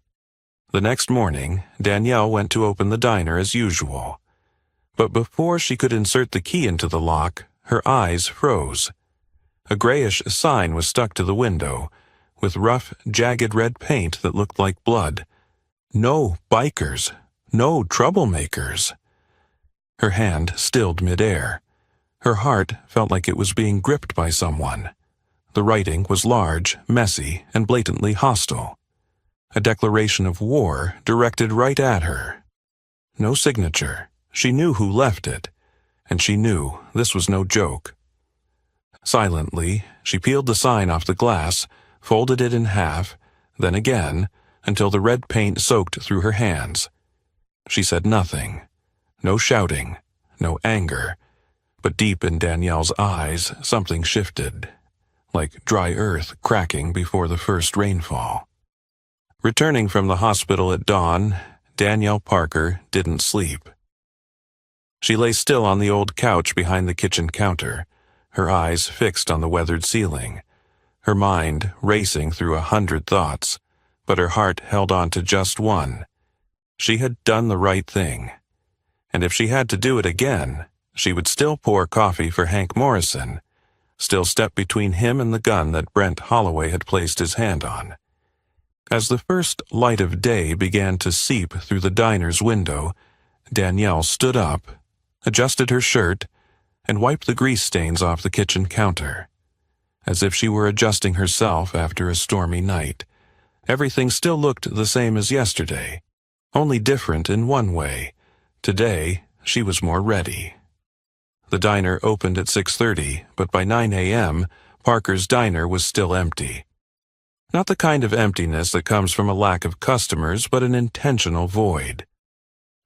The next morning, Danielle went to open the diner as usual. But before she could insert the key into the lock, her eyes froze. A grayish sign was stuck to the window, with rough, jagged red paint that looked like blood. No bikers. No troublemakers. Her hand stilled midair. Her heart felt like it was being gripped by someone. The writing was large, messy, and blatantly hostile. A declaration of war directed right at her. No signature. She knew who left it, and she knew this was no joke. Silently, she peeled the sign off the glass, folded it in half, then again, until the red paint soaked through her hands. She said nothing. No shouting, no anger, but deep in Danielle's eyes something shifted, like dry earth cracking before the first rainfall. Returning from the hospital at dawn, Danielle Parker didn't sleep. She lay still on the old couch behind the kitchen counter, her eyes fixed on the weathered ceiling, her mind racing through 100 thoughts, but her heart held on to just one. She had done the right thing. And if she had to do it again, she would still pour coffee for Hank Morrison, still step between him and the gun that Brent Holloway had placed his hand on. As the first light of day began to seep through the diner's window, Danielle stood up, adjusted her shirt, and wiped the grease stains off the kitchen counter. As if she were adjusting herself after a stormy night, everything still looked the same as yesterday, only different in one way. Today, she was more ready. The diner opened at 6:30, but by 9 a.m., Parker's diner was still empty. Not the kind of emptiness that comes from a lack of customers, but an intentional void.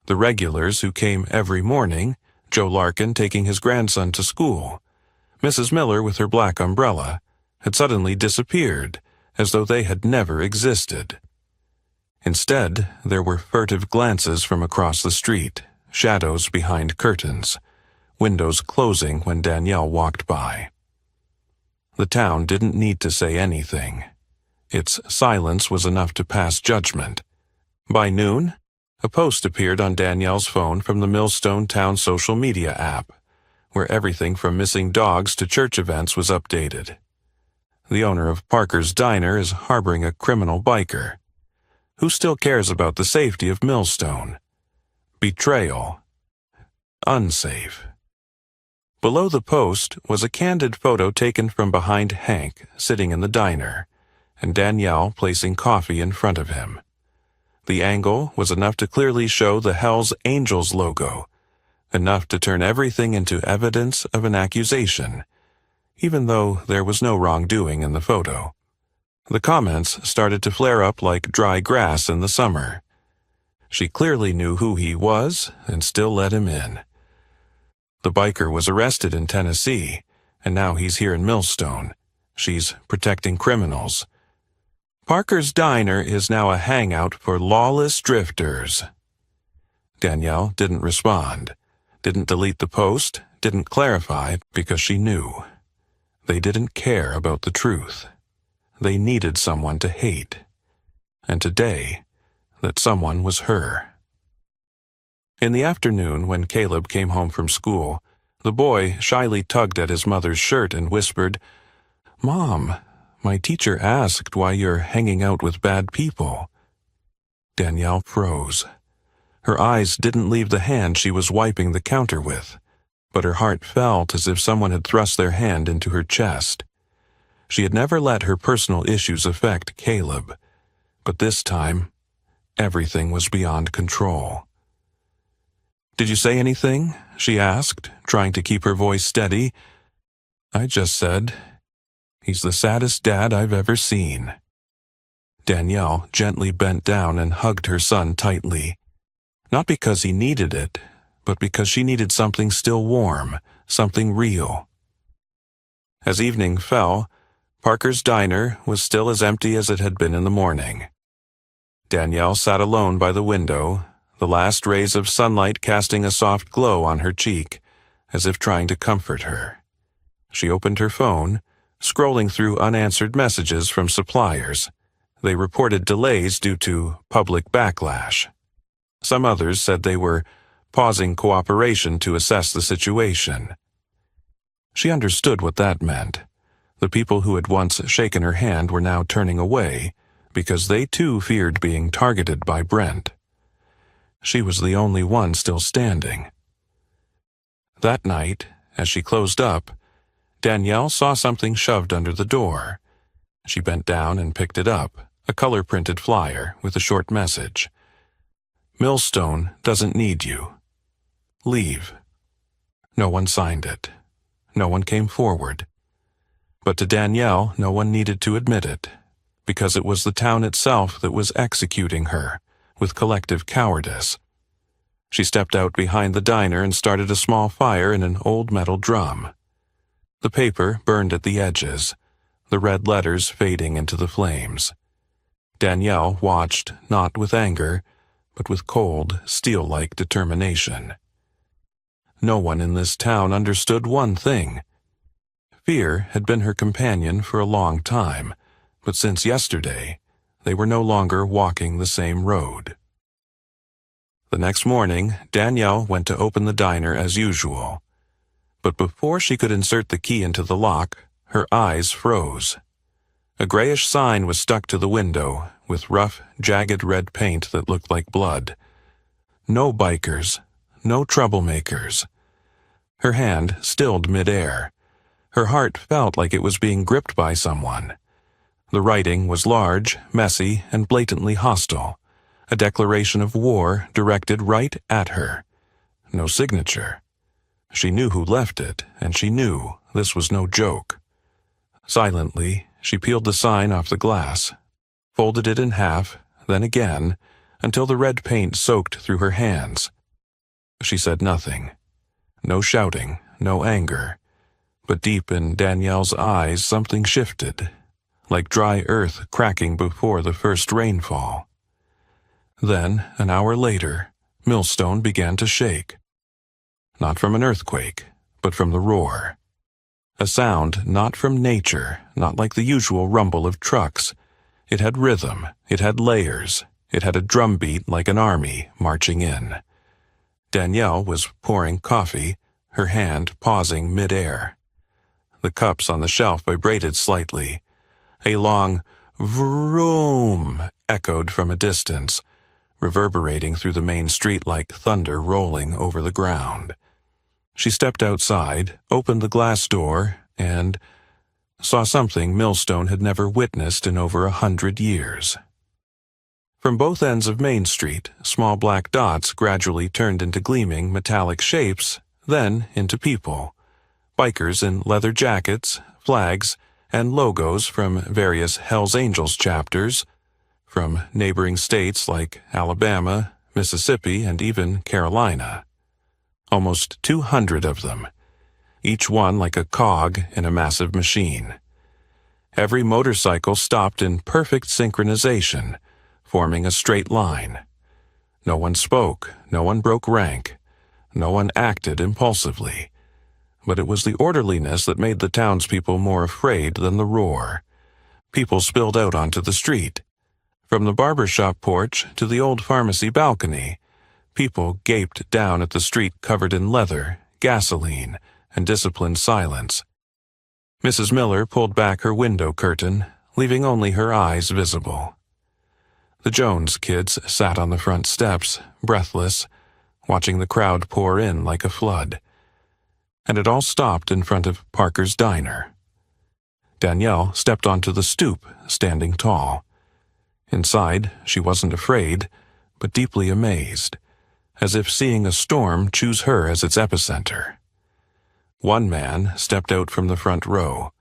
The regulars who came every morning, Joe Larkin taking his grandson to school, Mrs. Miller with her black umbrella, had suddenly disappeared, as though they had never existed. Instead, there were furtive glances from across the street, shadows behind curtains, windows closing when Danielle walked by. The town didn't need to say anything. Its silence was enough to pass judgment. By noon, a post appeared on Danielle's phone from the Millstone Town social media app, where everything from missing dogs to church events was updated. The owner of Parker's Diner is harboring a criminal biker. Who still cares about the safety of Millstone? Betrayal. Unsafe. Below the post was a candid photo taken from behind Hank, sitting in the diner, and Danielle placing coffee in front of him. The angle was enough to clearly show the Hell's Angels logo, enough to turn everything into evidence of an accusation, even though there was no wrongdoing in the photo. The comments started to flare up like dry grass in the summer. She clearly knew who he was and still let him in. The biker was arrested in Tennessee, and now he's here in Millstone. She's protecting criminals. Parker's Diner is now a hangout for lawless drifters. Danielle didn't respond, didn't delete the post, didn't clarify because she knew. They didn't care about the truth. They needed someone to hate. And today, that someone was her. In the afternoon, when Caleb came home from school, the boy shyly tugged at his mother's shirt and whispered, "Mom, my teacher asked why you're hanging out with bad people." Danielle froze. Her eyes didn't leave the hand she was wiping the counter with, but her heart felt as if someone had thrust their hand into her chest. She had never let her personal issues affect Caleb, but this time, everything was beyond control. "Did you say anything?" she asked, trying to keep her voice steady. "I just said, he's the saddest dad I've ever seen." Danielle gently bent down and hugged her son tightly. Not because he needed it, but because she needed something still warm, something real. As evening fell, Parker's Diner was still as empty as it had been in the morning. Danielle sat alone by the window, the last rays of sunlight casting a soft glow on her cheek, as if trying to comfort her. She opened her phone, scrolling through unanswered messages from suppliers. They reported delays due to public backlash. Some others said they were pausing cooperation to assess the situation. She understood what that meant. The people who had once shaken her hand were now turning away, because they too feared being targeted by Brent. She was the only one still standing. That night, as she closed up, Danielle saw something shoved under the door. She bent down and picked it up, a color-printed flyer with a short message. "Millstone doesn't need you. Leave." No one signed it. No one came forward. But to Danielle, no one needed to admit it, because it was the town itself that was executing her, with collective cowardice. She stepped out behind the diner and started a small fire in an old metal drum. The paper burned at the edges, the red letters fading into the flames. Danielle watched, not with anger, but with cold, steel-like determination. No one in this town understood one thing. Fear had been her companion for a long time, but since yesterday, they were no longer walking the same road. The next morning, Danielle went to open the diner as usual. But before she could insert the key into the lock, her eyes froze. A grayish sign was stuck to the window, with rough, jagged red paint that looked like blood. No bikers, no troublemakers. Her hand stilled mid-air. Her heart felt like it was being gripped by someone. The writing was large, messy, and blatantly hostile. A declaration of war directed right at her. No signature. She knew who left it, and she knew this was no joke. Silently, she peeled the sign off the glass, folded it in half, then again, until the red paint soaked through her hands. She said nothing. No shouting, no anger. But deep in Danielle's eyes something shifted, like dry earth cracking before the first rainfall. Then, an hour later, Millstone began to shake. Not from an earthquake, but from the roar. A sound not from nature, not like the usual rumble of trucks. It had rhythm, it had layers, it had a drumbeat like an army marching in. Danielle was pouring coffee, her hand pausing mid-air. The cups on the shelf vibrated slightly. A long vroom echoed from a distance, reverberating through the main street like thunder rolling over the ground. She stepped outside, opened the glass door, and saw something Millstone had never witnessed in over 100 years. From both ends of Main Street, small black dots gradually turned into gleaming metallic shapes, then into people. Bikers in leather jackets, flags, and logos from various Hells Angels chapters, from neighboring states like Alabama, Mississippi, and even Carolina. Almost 200 of them, each one like a cog in a massive machine. Every motorcycle stopped in perfect synchronization, forming a straight line. No one spoke, no one broke rank, no one acted impulsively. But it was the orderliness that made the townspeople more afraid than the roar. People spilled out onto the street. From the barber shop porch to the old pharmacy balcony, people gaped down at the street covered in leather, gasoline, and disciplined silence. Mrs. Miller pulled back her window curtain, leaving only her eyes visible. The Jones kids sat on the front steps, breathless, watching the crowd pour in like a flood. And it all stopped in front of Parker's Diner. Danielle stepped onto the stoop, standing tall. Inside, she wasn't afraid, but deeply amazed, as if seeing a storm choose her as its epicenter. One man stepped out from the front row.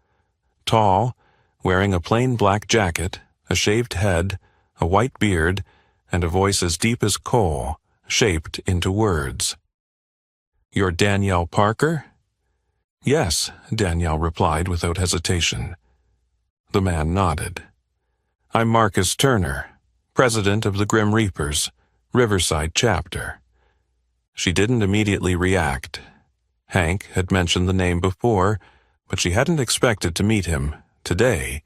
Tall, wearing a plain black jacket, a shaved head, a white beard, and a voice as deep as coal, shaped into words. "You're Danielle Parker?" "Yes," Danielle replied without hesitation. The man nodded. "I'm Marcus Turner, president of the Grim Reapers, Riverside chapter." She didn't immediately react. Hank had mentioned the name before, but she hadn't expected to meet him today,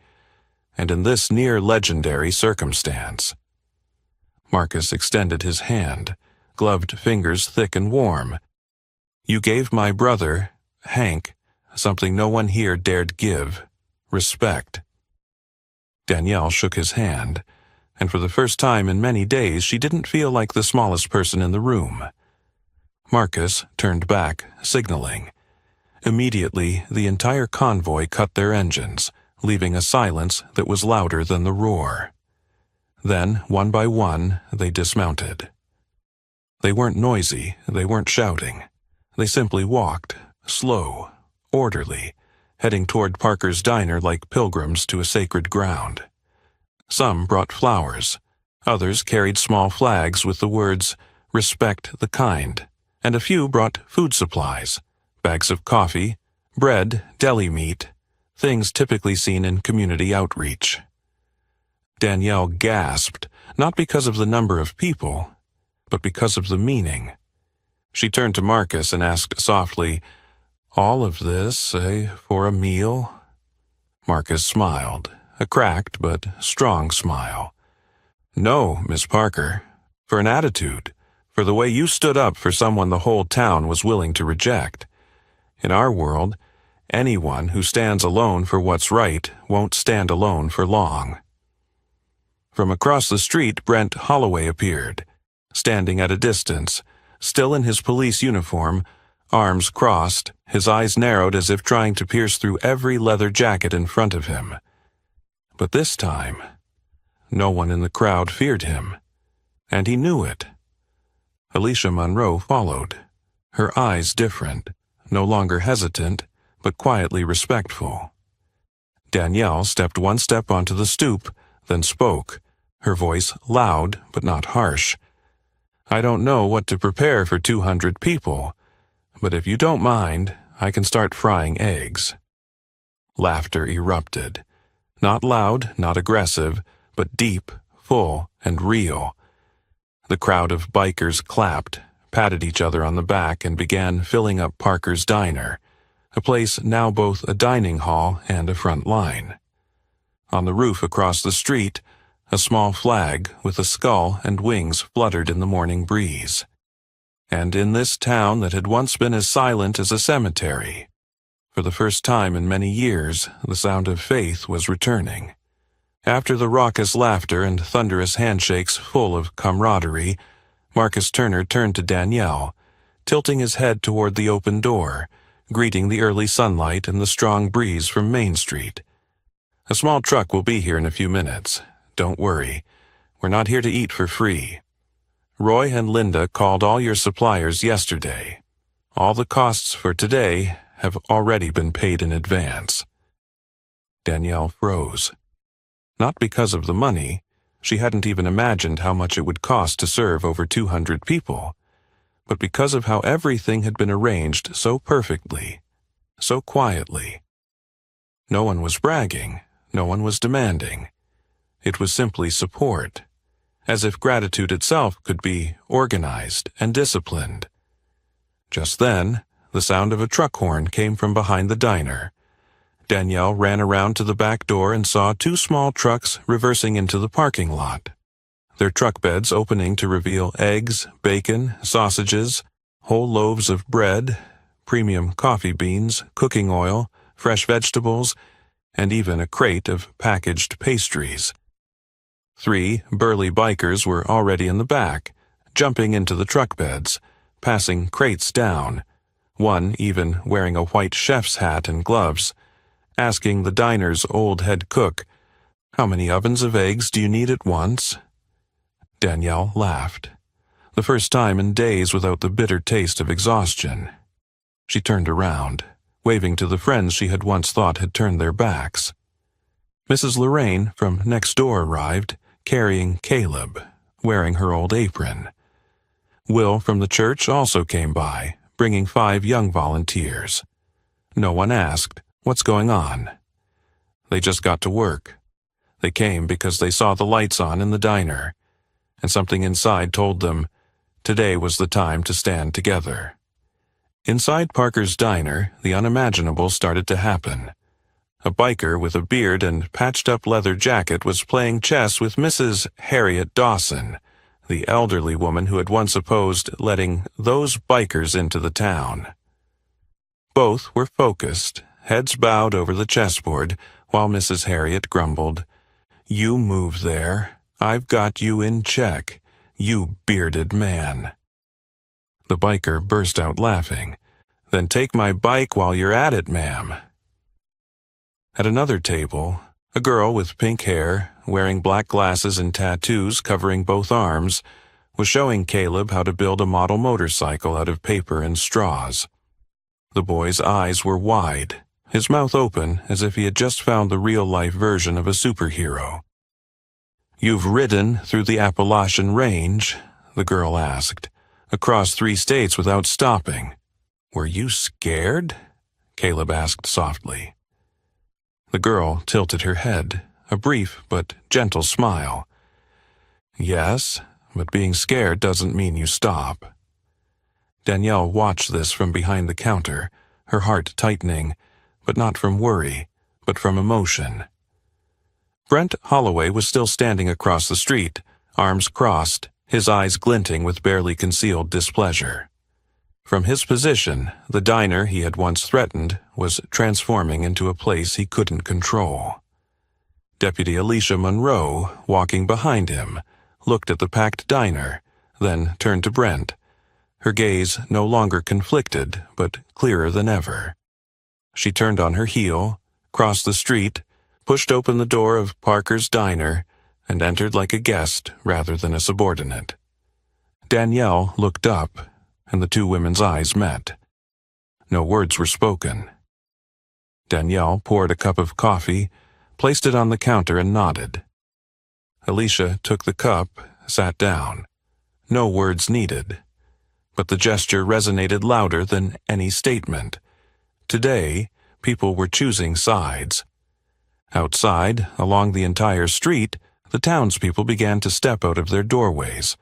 and in this near-legendary circumstance. Marcus extended his hand, gloved fingers thick and warm. "You gave my brother, Hank, something no one here dared give: respect." Danielle shook his hand, and for the first time in many days she didn't feel like the smallest person in the room. Marcus turned back, signaling. Immediately, the entire convoy cut their engines, leaving a silence that was louder than the roar. Then, one by one, they dismounted. They weren't noisy, they weren't shouting. They simply walked, slow, orderly, heading toward Parker's Diner like pilgrims to a sacred ground. Some brought flowers. Others carried small flags with the words, "Respect the kind," and a few brought food supplies, bags of coffee, bread, deli meat, things typically seen in community outreach. Danielle gasped, not because of the number of people, but because of the meaning. She turned to Marcus and asked softly, "All of this, for a meal?" Marcus smiled, a cracked but strong smile. "No, Miss Parker, for an attitude, for the way you stood up for someone the whole town was willing to reject. In our world, anyone who stands alone for what's right won't stand alone for long." From across the street, Brent Holloway appeared, standing at a distance, still in his police uniform, arms crossed, his eyes narrowed as if trying to pierce through every leather jacket in front of him. But this time, no one in the crowd feared him, and he knew it. Alicia Monroe followed, her eyes different, no longer hesitant, but quietly respectful. Danielle stepped one step onto the stoop, then spoke, her voice loud but not harsh. "I don't know what to prepare for 200 people, but if you don't mind, I can start frying eggs." Laughter erupted. Not loud, not aggressive, but deep, full, and real. The crowd of bikers clapped, patted each other on the back, and began filling up Parker's Diner, a place now both a dining hall and a front line. On the roof across the street, a small flag with a skull and wings fluttered in the morning breeze. And in this town that had once been as silent as a cemetery, for the first time in many years, the sound of faith was returning. After the raucous laughter and thunderous handshakes full of camaraderie, Marcus Turner turned to Danielle, tilting his head toward the open door, greeting the early sunlight and the strong breeze from Main Street. "A small truck will be here in a few minutes. Don't worry. We're not here to eat for free. Roy and Linda called all your suppliers yesterday. All the costs for today have already been paid in advance." Danielle froze. Not because of the money. She hadn't even imagined how much it would cost to serve over 200 people, but because of how everything had been arranged so perfectly, so quietly. No one was bragging, No one was demanding. It was simply support, as if gratitude itself could be organized and disciplined. Just then, the sound of a truck horn came from behind the diner. Danielle ran around to the back door and saw two small trucks reversing into the parking lot, their truck beds opening to reveal eggs, bacon, sausages, whole loaves of bread, premium coffee beans, cooking oil, fresh vegetables, and even a crate of packaged pastries. 3 burly bikers were already in the back, jumping into the truck beds, passing crates down, one even wearing a white chef's hat and gloves, asking the diner's old head cook, "How many ovens of eggs do you need at once?" Danielle laughed, the first time in days without the bitter taste of exhaustion. She turned around, waving to the friends she had once thought had turned their backs. Mrs. Lorraine from next door arrived, carrying Caleb, wearing her old apron. Will from the church also came by, bringing 5 young volunteers. No one asked, "What's going on?" They just got to work. They came because they saw the lights on in the diner, and something inside told them today was the time to stand together. Inside Parker's diner, the unimaginable started to happen. A biker with a beard and patched-up leather jacket was playing chess with Mrs. Harriet Dawson, the elderly woman who had once opposed letting those bikers into the town. Both were focused, heads bowed over the chessboard, while Mrs. Harriet grumbled, "You move there. I've got you in check, you bearded man." The biker burst out laughing. "Then take my bike while you're at it, ma'am." At another table, a girl with pink hair, wearing black glasses and tattoos covering both arms, was showing Caleb how to build a model motorcycle out of paper and straws. The boy's eyes were wide, his mouth open as if he had just found the real-life version of a superhero. "You've ridden through the Appalachian Range?" the girl asked, "across 3 states without stopping. Were you scared?" Caleb asked softly. The girl tilted her head, a brief but gentle smile. "Yes, but being scared doesn't mean you stop." Danielle watched this from behind the counter, her heart tightening, but not from worry, but from emotion. Brent Holloway was still standing across the street, arms crossed, his eyes glinting with barely concealed displeasure. From his position, the diner he had once threatened was transforming into a place he couldn't control. Deputy Alicia Monroe, walking behind him, looked at the packed diner, then turned to Brent, her gaze no longer conflicted but clearer than ever. She turned on her heel, crossed the street, pushed open the door of Parker's diner, and entered like a guest rather than a subordinate. Danielle looked up, and the two women's eyes met. No words were spoken. Danielle poured a cup of coffee, placed it on the counter and nodded. Alicia took the cup, sat down. No words needed. But the gesture resonated louder than any statement. Today, people were choosing sides. Outside, along the entire street, the townspeople began to step out of their doorways,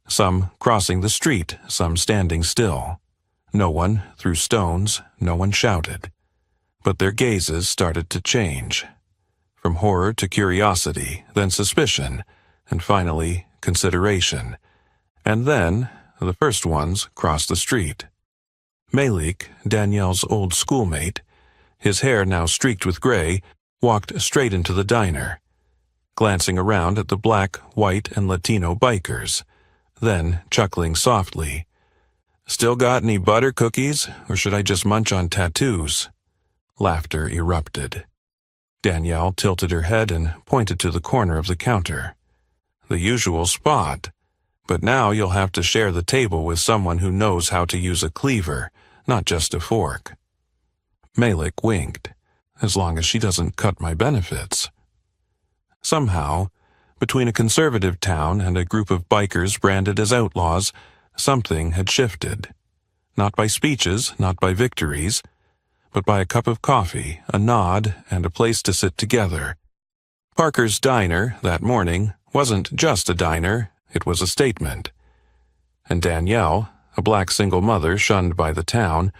some crossing the street, some standing still. No one threw stones, no one shouted. But their gazes started to change. From horror to curiosity, then suspicion, and finally consideration. And then, the first ones crossed the street. Malik, Danielle's old schoolmate, his hair now streaked with gray, walked straight into the diner, glancing around at the black, white, and Latino bikers, then chuckling softly. "Still got any butter cookies, or should I just munch on tattoos?" Laughter erupted. Danielle tilted her head and pointed to the corner of the counter. "The usual spot, but now you'll have to share the table with someone who knows how to use a cleaver, not just a fork." Malik winked. "As long as she doesn't cut my benefits." Somehow, between a conservative town and a group of bikers branded as outlaws, something had shifted. Not by speeches, not by victories, but by a cup of coffee, a nod, and a place to sit together, Parker's Diner, that morning, wasn't just a diner, it was a statement. And Danielle, a black single mother shunned by the town,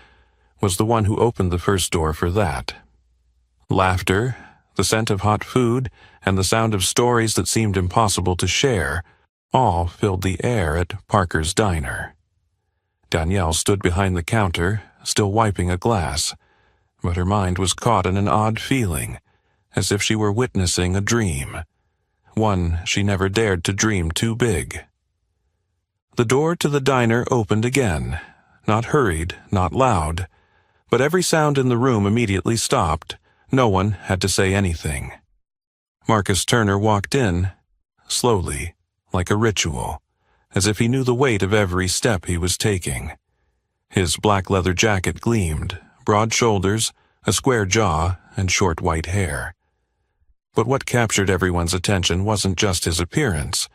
was the one who opened the first door for that. Laughter, the scent of hot food, and the sound of stories that seemed impossible to share all filled the air at Parker's Diner. Danielle stood behind the counter, still wiping a glass, but her mind was caught in an odd feeling, as if she were witnessing a dream, one she never dared to dream too big. The door to the diner opened again, not hurried, not loud, but every sound in the room immediately stopped. No one had to say anything. Marcus Turner walked in, slowly, like a ritual, as if he knew the weight of every step he was taking. His black leather jacket gleamed, broad shoulders, a square jaw, and short white hair. But what captured everyone's attention wasn't just his appearance.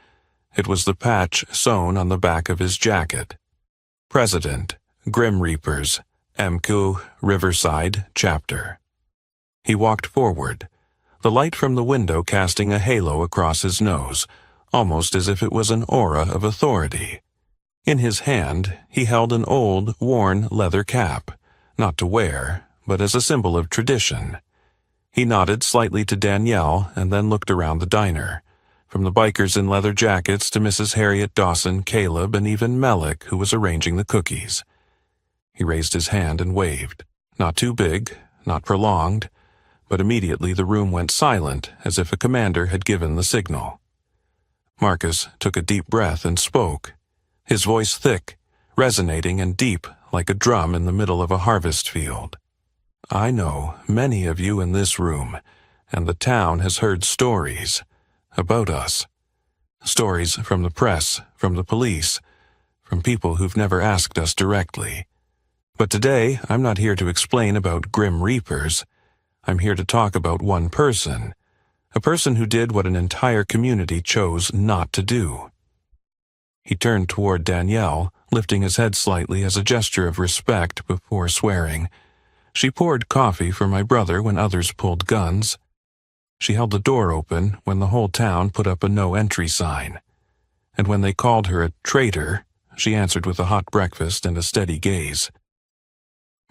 It was the patch sewn on the back of his jacket. President, Grim Reapers, MQ, Riverside, Chapter. He walked forward, the light from the window casting a halo across his nose, almost as if it was an aura of authority. In his hand, he held an old, worn leather cap, not to wear, but as a symbol of tradition. He nodded slightly to Danielle and then looked around the diner, from the bikers in leather jackets to Mrs. Harriet Dawson, Caleb, and even Melek, who was arranging the cookies. He raised his hand and waved, not too big, not prolonged, but immediately the room went silent as if a commander had given the signal. Marcus took a deep breath and spoke, his voice thick, resonating and deep like a drum in the middle of a harvest field. I know many of you in this room, and the town has heard stories about us. Stories from the press, from the police, from people who've never asked us directly. But today, I'm not here to explain about Grim Reapers. I'm here to talk about one person, a person who did what an entire community chose not to do. He turned toward Danielle, lifting his head slightly as a gesture of respect before swearing. She poured coffee for my brother when others pulled guns. She held the door open when the whole town put up a no-entry sign. And when they called her a traitor, she answered with a hot breakfast and a steady gaze.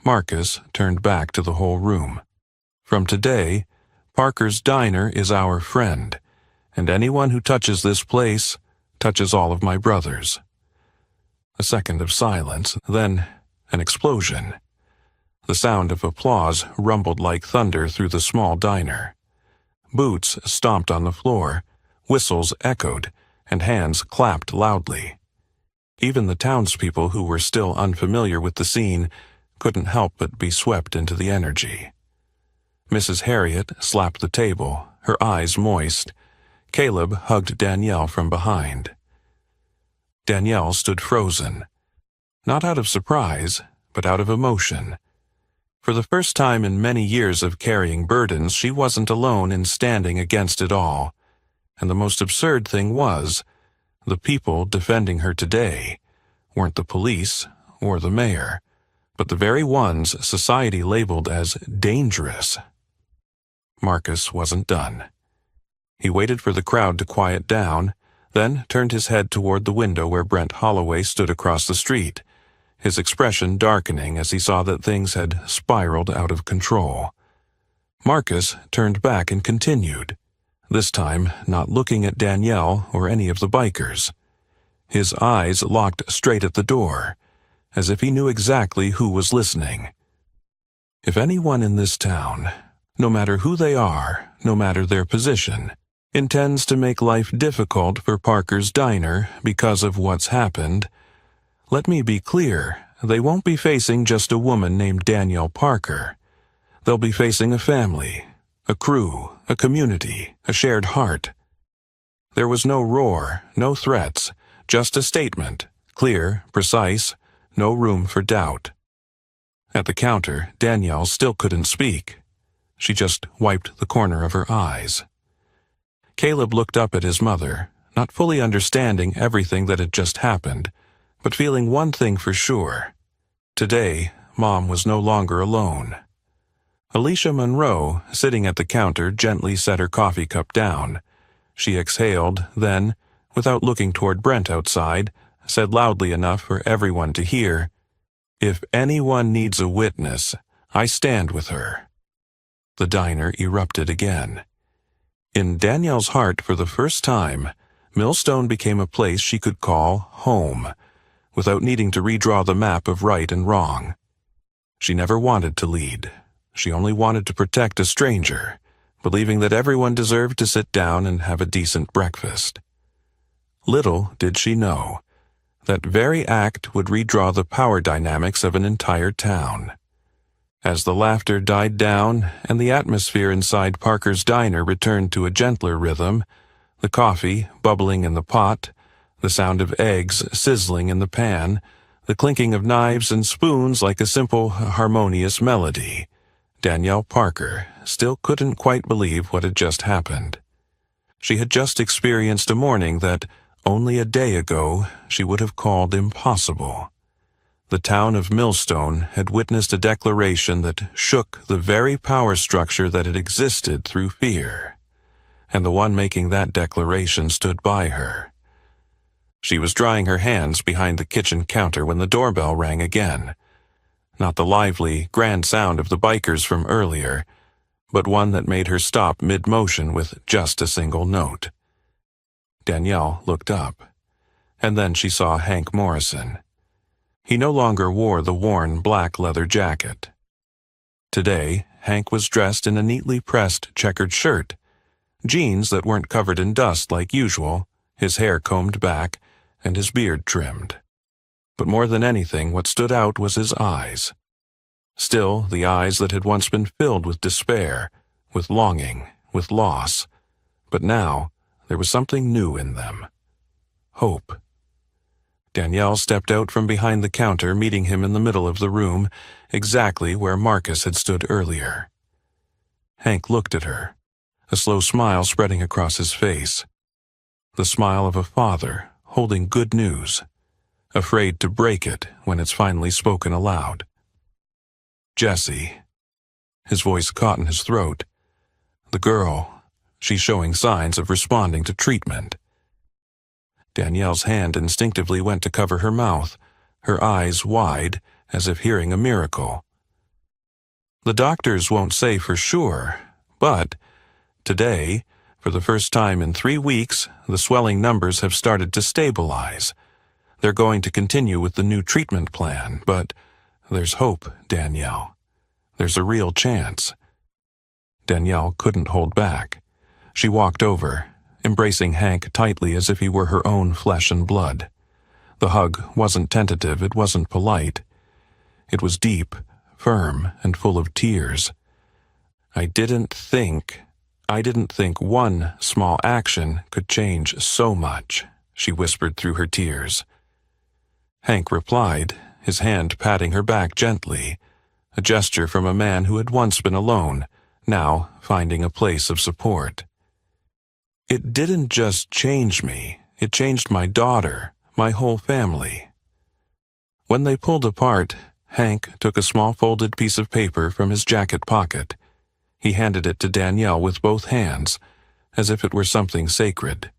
Marcus turned back to the whole room. From today, Parker's Diner is our friend, and anyone who touches this place touches all of my brothers. A second of silence, then an explosion. The sound of applause rumbled like thunder through the small diner. Boots stomped on the floor, whistles echoed, and hands clapped loudly. Even the townspeople who were still unfamiliar with the scene couldn't help but be swept into the energy. Mrs. Harriet slapped the table, her eyes moist. Caleb hugged Danielle from behind. Danielle stood frozen, not out of surprise, but out of emotion. For the first time in many years of carrying burdens, she wasn't alone in standing against it all. And the most absurd thing was, the people defending her today weren't the police or the mayor, but the very ones society labeled as dangerous. Marcus wasn't done. He waited for the crowd to quiet down, then turned his head toward the window where Brent Holloway stood across the street, his expression darkening as he saw that things had spiraled out of control. Marcus turned back and continued, this time not looking at Danielle or any of the bikers. His eyes locked straight at the door, as if he knew exactly who was listening. If anyone in this town, no matter who they are, no matter their position, intends to make life difficult for Parker's Diner because of what's happened, let me be clear, they won't be facing just a woman named Danielle Parker. They'll be facing a family, a crew, a community, a shared heart. There was no roar, no threats, just a statement, clear, precise, no room for doubt. At the counter, Danielle still couldn't speak. She just wiped the corner of her eyes. Caleb looked up at his mother, not fully understanding everything that had just happened, but feeling one thing for sure. Today, Mom was no longer alone. Alicia Monroe, sitting at the counter, gently set her coffee cup down. She exhaled, then, without looking toward Brent outside, said loudly enough for everyone to hear, "If anyone needs a witness, I stand with her." The diner erupted again. In Danielle's heart, for the first time, Millstone became a place she could call home, without needing to redraw the map of right and wrong. She never wanted to lead. She only wanted to protect a stranger, believing that everyone deserved to sit down and have a decent breakfast. Little did she know, that very act would redraw the power dynamics of an entire town. As the laughter died down and the atmosphere inside Parker's diner returned to a gentler rhythm, the coffee bubbling in the pot, the sound of eggs sizzling in the pan, the clinking of knives and spoons like a simple, harmonious melody, Danielle Parker still couldn't quite believe what had just happened. She had just experienced a morning that, only a day ago, she would have called impossible. The town of Millstone had witnessed a declaration that shook the very power structure that had existed through fear, and the one making that declaration stood by her. She was drying her hands behind the kitchen counter when the doorbell rang again. Not the lively, grand sound of the bikers from earlier, but one that made her stop mid-motion with just a single note. Danielle looked up, and then she saw Hank Morrison. He no longer wore the worn black leather jacket. Today, Hank was dressed in a neatly pressed checkered shirt, jeans that weren't covered in dust like usual, his hair combed back, and his beard trimmed. But more than anything, what stood out was his eyes. Still, the eyes that had once been filled with despair, with longing, with loss. But now, there was something new in them. Hope. Danielle stepped out from behind the counter, meeting him in the middle of the room, exactly where Marcus had stood earlier. Hank looked at her, a slow smile spreading across his face. The smile of a father holding good news, afraid to break it when it's finally spoken aloud. "Jessie." His voice caught in his throat. "The girl, she's showing signs of responding to treatment." Danielle's hand instinctively went to cover her mouth, her eyes wide, as if hearing a miracle. "The doctors won't say for sure, but today, for the first time in 3 weeks, the swelling numbers have started to stabilize. They're going to continue with the new treatment plan, but there's hope, Danielle. There's a real chance." Danielle couldn't hold back. She walked over, embracing Hank tightly as if he were her own flesh and blood. The hug wasn't tentative, it wasn't polite. It was deep, firm, and full of tears. I didn't think one small action could change so much," she whispered through her tears. Hank replied, his hand patting her back gently, a gesture from a man who had once been alone, now finding a place of support. "It didn't just change me, it changed my daughter, my whole family." When they pulled apart, Hank took a small folded piece of paper from his jacket pocket. He handed it to Danielle with both hands, as if it were something sacred.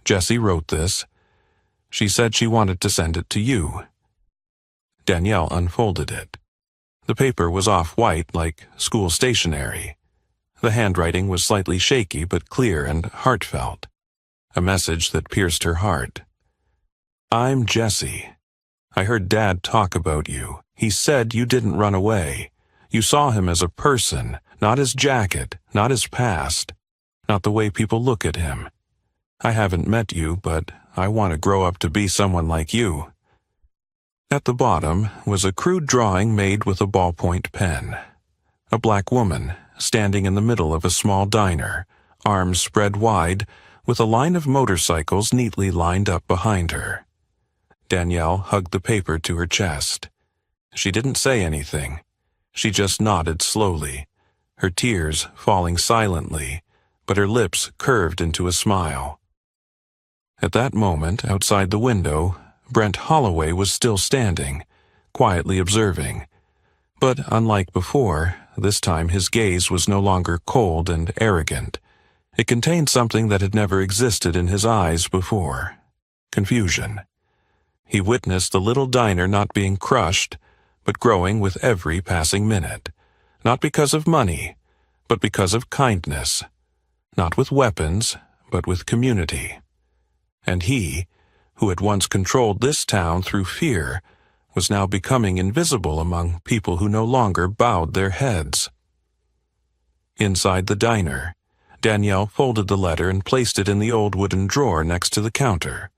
"Jessie wrote this. She said she wanted to send it to you." Danielle unfolded it. The paper was off-white like school stationery. The handwriting was slightly shaky but clear and heartfelt. A message that pierced her heart. "I'm Jessie. I heard Dad talk about you. He said you didn't run away. You saw him as a person, not his jacket, not his past, not the way people look at him. I haven't met you, but I want to grow up to be someone like you." At the bottom was a crude drawing made with a ballpoint pen. A black woman, standing in the middle of a small diner, arms spread wide, with a line of motorcycles neatly lined up behind her. Danielle hugged the paper to her chest. She didn't say anything. She just nodded slowly, her tears falling silently, but her lips curved into a smile. At that moment, outside the window, Brent Holloway was still standing, quietly observing. But unlike before, this time his gaze was no longer cold and arrogant. It contained something that had never existed in his eyes before: confusion. He witnessed the little diner not being crushed, but growing with every passing minute, not because of money, but because of kindness, not with weapons, but with community. And he, who had once controlled this town through fear, was now becoming invisible among people who no longer bowed their heads. Inside the diner, Danielle folded the letter and placed it in the old wooden drawer next to the counter,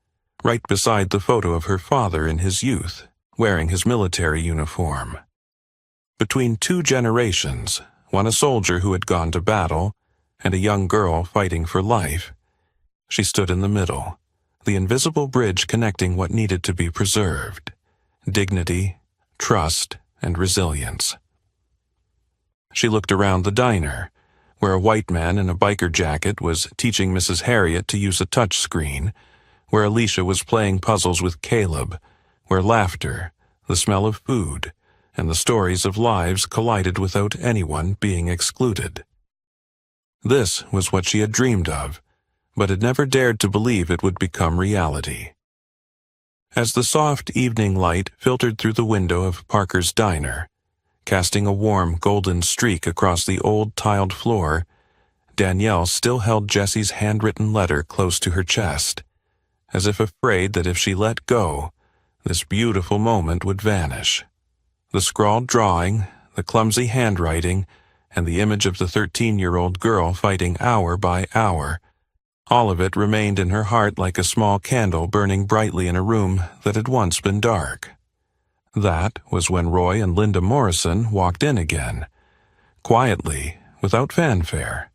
right beside the photo of her father in his youth, wearing his military uniform. Between two generations, one a soldier who had gone to battle, and a young girl fighting for life, she stood in the middle, the invisible bridge connecting what needed to be preserved: dignity, trust, and resilience. She looked around the diner, where a white man in a biker jacket was teaching Mrs. Harriet to use a touch screen, where Alicia was playing puzzles with Caleb, where laughter, the smell of food, and the stories of lives collided without anyone being excluded. This was what she had dreamed of, but had never dared to believe it would become reality. As the soft evening light filtered through the window of Parker's diner, casting a warm golden streak across the old tiled floor, Danielle still held Jessie's handwritten letter close to her chest, as if afraid that if she let go, this beautiful moment would vanish. The scrawled drawing, the clumsy handwriting, and the image of the 13-year-old girl fighting hour by hour, all of it remained in her heart like a small candle burning brightly in a room that had once been dark. That was when Roy and Linda Morrison walked in again, quietly, without fanfare.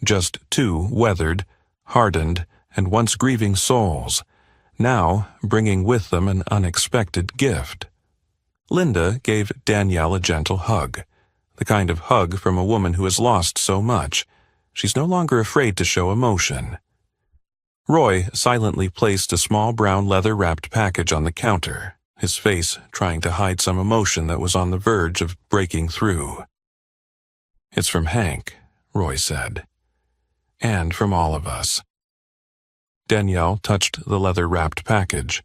Just two weathered, hardened, and once grieving souls, now bringing with them an unexpected gift. Linda gave Danielle a gentle hug, the kind of hug from a woman who has lost so much. She's no longer afraid to show emotion. Roy silently placed a small brown leather-wrapped package on the counter, his face trying to hide some emotion that was on the verge of breaking through. "It's from Hank," Roy said. "And from all of us." Danielle touched the leather-wrapped package.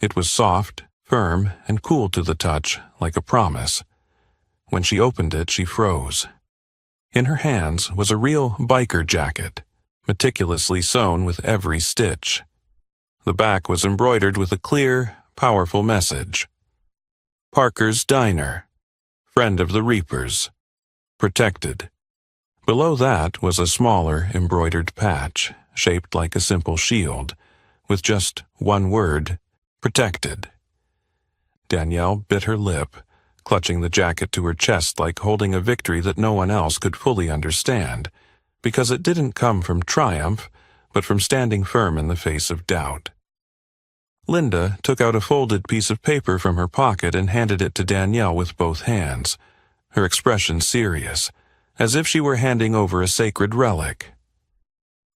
It was soft, firm, and cool to the touch, like a promise. When she opened it, she froze. In her hands was a real biker jacket, meticulously sewn with every stitch. The back was embroidered with a clear, powerful message: Parker's Diner, friend of the Reapers, protected. Below that was a smaller embroidered patch, shaped like a simple shield, with just one word: protected. Danielle bit her lip, clutching the jacket to her chest like holding a victory that no one else could fully understand, because it didn't come from triumph, but from standing firm in the face of doubt. Linda took out a folded piece of paper from her pocket and handed it to Danielle with both hands, her expression serious, as if she were handing over a sacred relic.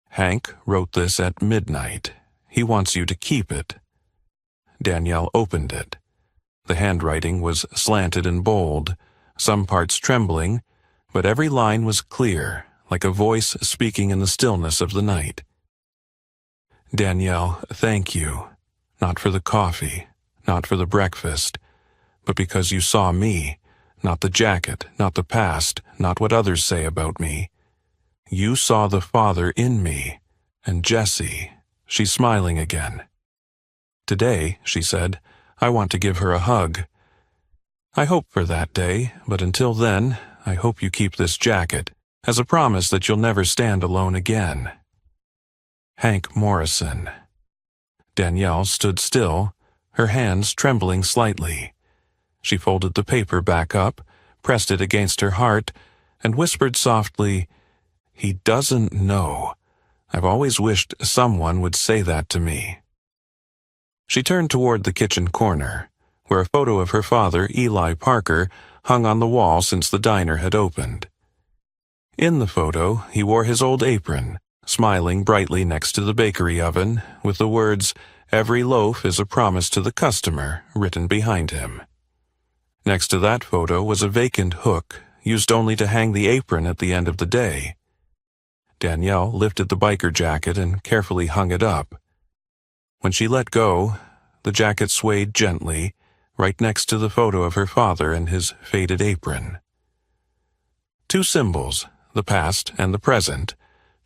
"Hank wrote this at midnight. He wants you to keep it." Danielle opened it. The handwriting was slanted and bold, some parts trembling, but every line was clear, like a voice speaking in the stillness of the night. "Danielle, thank you. Not for the coffee, not for the breakfast, but because you saw me, not the jacket, not the past, not what others say about me. You saw the father in me, and Jessie." She's smiling again. "Today," she said, "I want to give her a hug. I hope for that day, but until then, I hope you keep this jacket, as a promise that you'll never stand alone again. Hank Morrison." Danielle stood still, her hands trembling slightly. She folded the paper back up, pressed it against her heart, and whispered softly, "He doesn't know. I've always wished someone would say that to me." She turned toward the kitchen corner, where a photo of her father, Eli Parker, hung on the wall since the diner had opened. In the photo, he wore his old apron, smiling brightly next to the bakery oven, with the words, "Every loaf is a promise to the customer," written behind him. Next to that photo was a vacant hook, used only to hang the apron at the end of the day. Danielle lifted the biker jacket and carefully hung it up. When she let go, the jacket swayed gently, right next to the photo of her father and his faded apron. Two symbols, the past and the present,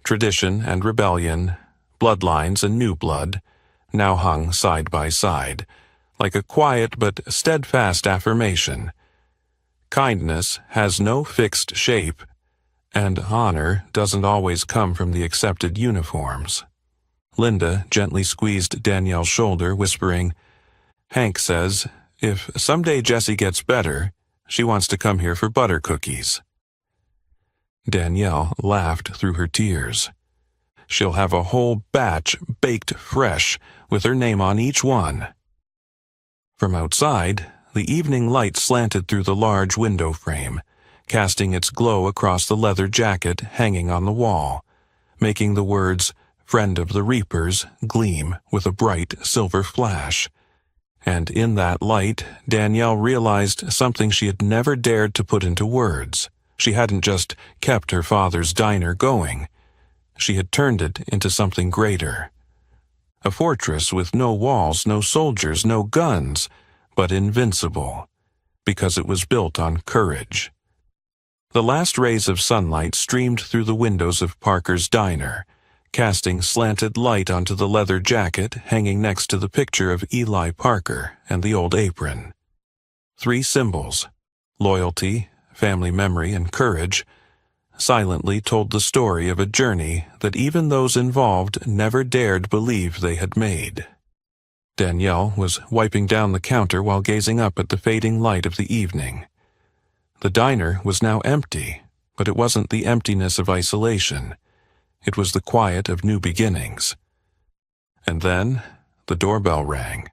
tradition and rebellion, bloodlines and new blood, now hung side by side, like a quiet but steadfast affirmation. Kindness has no fixed shape, and honor doesn't always come from the accepted uniforms. Linda gently squeezed Danielle's shoulder, whispering, "Hank says, if someday Jessie gets better, she wants to come here for butter cookies." Danielle laughed through her tears. "She'll have a whole batch baked fresh, with her name on each one." From outside, the evening light slanted through the large window frame, casting its glow across the leather jacket hanging on the wall, making the words, "Friend of the Reapers," gleam with a bright silver flash. And in that light, Danielle realized something she had never dared to put into words. She hadn't just kept her father's diner going. She had turned it into something greater. A fortress with no walls, no soldiers, no guns, but invincible, because it was built on courage. The last rays of sunlight streamed through the windows of Parker's diner, casting slanted light onto the leather jacket hanging next to the picture of Eli Parker and the old apron. Three symbols, loyalty, family memory, and courage, silently told the story of a journey that even those involved never dared believe they had made. Danielle was wiping down the counter while gazing up at the fading light of the evening. The diner was now empty, but it wasn't the emptiness of isolation. It was the quiet of new beginnings. And then the doorbell rang.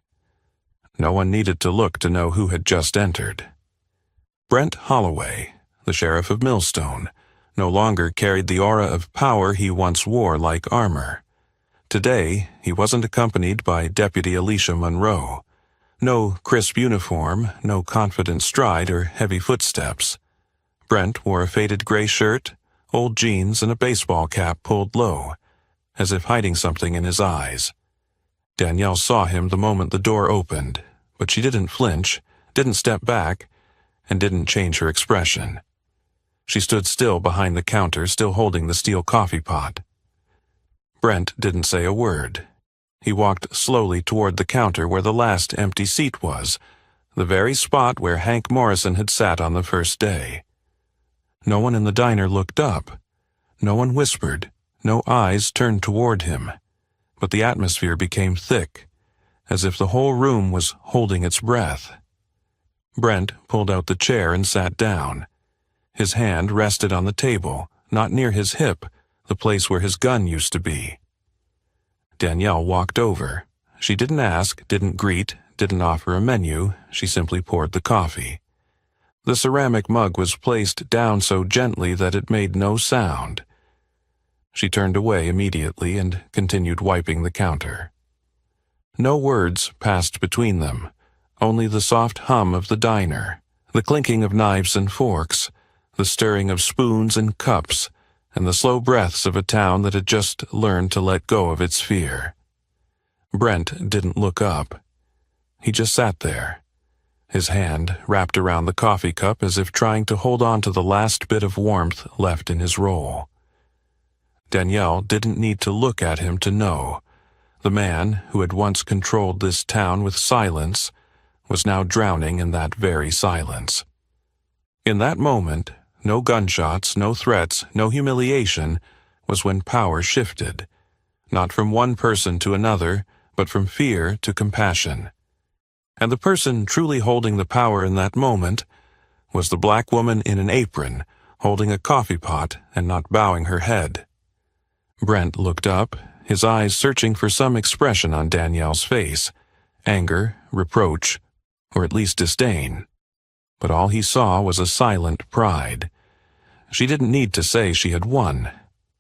No one needed to look to know who had just entered. Brent Holloway, the sheriff of Millstone, no longer carried the aura of power he once wore like armor. Today, he wasn't accompanied by Deputy Alicia Monroe. No crisp uniform, no confident stride or heavy footsteps. Brent wore a faded gray shirt, old jeans, and a baseball cap pulled low, as if hiding something in his eyes. Danielle saw him the moment the door opened, but she didn't flinch, didn't step back, and didn't change her expression. She stood still behind the counter, still holding the steel coffee pot. Brent didn't say a word. He walked slowly toward the counter where the last empty seat was, the very spot where Hank Morrison had sat on the first day. No one in the diner looked up. No one whispered. No eyes turned toward him. But the atmosphere became thick, as if the whole room was holding its breath. Brent pulled out the chair and sat down. His hand rested on the table, not near his hip, the place where his gun used to be. Danielle walked over. She didn't ask, didn't greet, didn't offer a menu. She simply poured the coffee. The ceramic mug was placed down so gently that it made no sound. She turned away immediately and continued wiping the counter. No words passed between them, only the soft hum of the diner, the clinking of knives and forks, the stirring of spoons and cups, and the slow breaths of a town that had just learned to let go of its fear. Brent didn't look up. He just sat there, his hand wrapped around the coffee cup as if trying to hold on to the last bit of warmth left in his roll. Danielle didn't need to look at him to know. The man who had once controlled this town with silence was now drowning in that very silence. In that moment, no gunshots, no threats, no humiliation, was when power shifted, not from one person to another, but from fear to compassion. And the person truly holding the power in that moment was the black woman in an apron, holding a coffee pot and not bowing her head. Brent looked up, his eyes searching for some expression on Danielle's face, anger, reproach, or at least disdain. But all he saw was a silent pride. She didn't need to say she had won.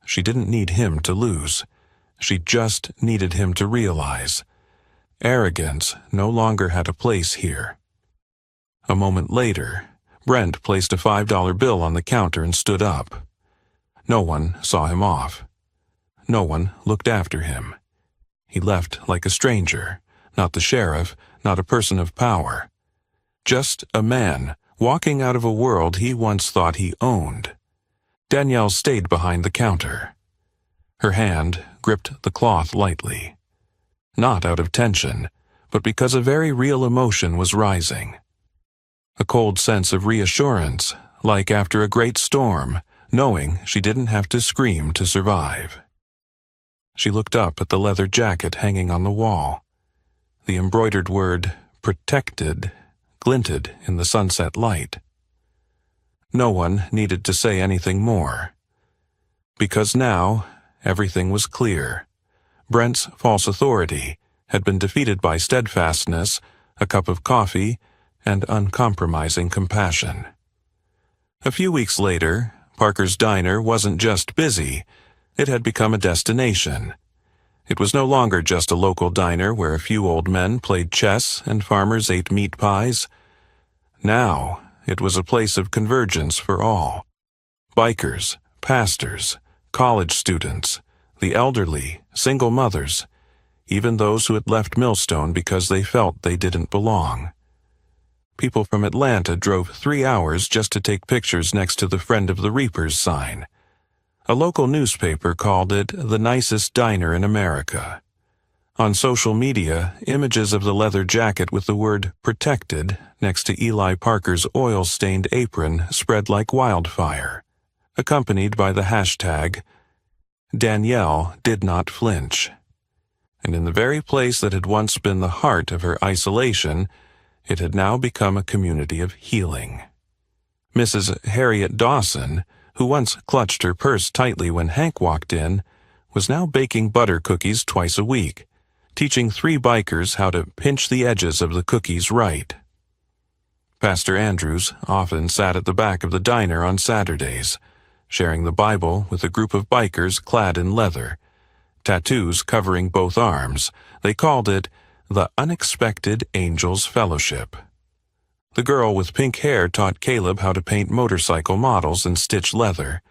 She didn't need him to lose. She just needed him to realize. Arrogance no longer had a place here. A moment later, Brent placed a $5 bill on the counter and stood up. No one saw him off. No one looked after him. He left like a stranger, not the sheriff, not a person of power. Just a man walking out of a world he once thought he owned. Danielle stayed behind the counter. Her hand gripped the cloth lightly. Not out of tension, but because a very real emotion was rising. A cold sense of reassurance, like after a great storm, knowing she didn't have to scream to survive. She looked up at the leather jacket hanging on the wall. The embroidered word, "Protected," glinted in the sunset light. No one needed to say anything more. Because now, everything was clear. Brent's false authority had been defeated by steadfastness, a cup of coffee, and uncompromising compassion. A few weeks later, Parker's Diner wasn't just busy, it had become a destination. It was no longer just a local diner where a few old men played chess and farmers ate meat pies. Now, it was a place of convergence for all. Bikers, pastors, college students, the elderly, single mothers, even those who had left Millstone because they felt they didn't belong. People from Atlanta drove 3 hours just to take pictures next to the Friend of the Reapers sign. A local newspaper called it the nicest diner in America. On social media, images of the leather jacket with the word "Protected" next to Eli Parker's oil-stained apron spread like wildfire, accompanied by the hashtag, "Danielle did not flinch." And in the very place that had once been the heart of her isolation, it had now become a community of healing. Mrs. Harriet Dawson, who once clutched her purse tightly when Hank walked in, was now baking butter cookies twice a week, teaching 3 bikers how to pinch the edges of the cookies right. Pastor Andrews often sat at the back of the diner on Saturdays, sharing the Bible with a group of bikers clad in leather, tattoos covering both arms. They called it the Unexpected Angels Fellowship. The girl with pink hair taught Caleb how to paint motorcycle models and stitch leather,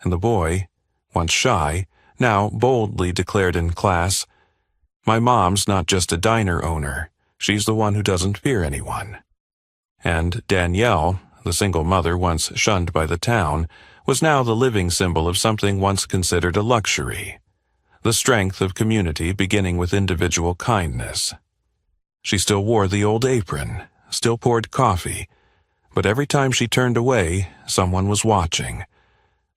and the boy, once shy, now boldly declared in class, "My mom's not just a diner owner, she's the one who doesn't fear anyone." And Danielle, the single mother once shunned by the town, was now the living symbol of something once considered a luxury, the strength of community beginning with individual kindness. She still wore the old apron, still poured coffee, but every time she turned away, someone was watching.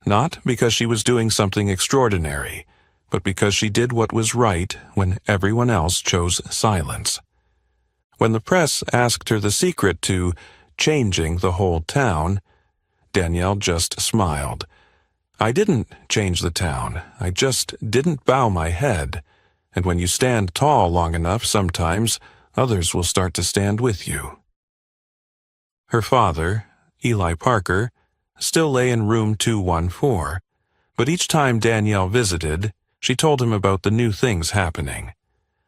Not because she was doing something extraordinary, but because she did what was right when everyone else chose silence. When the press asked her the secret to changing the whole town, Danielle just smiled. "I didn't change the town, I just didn't bow my head, and when you stand tall long enough sometimes, others will start to stand with you." Her father, Eli Parker, still lay in room 214, but each time Danielle visited, she told him about the new things happening,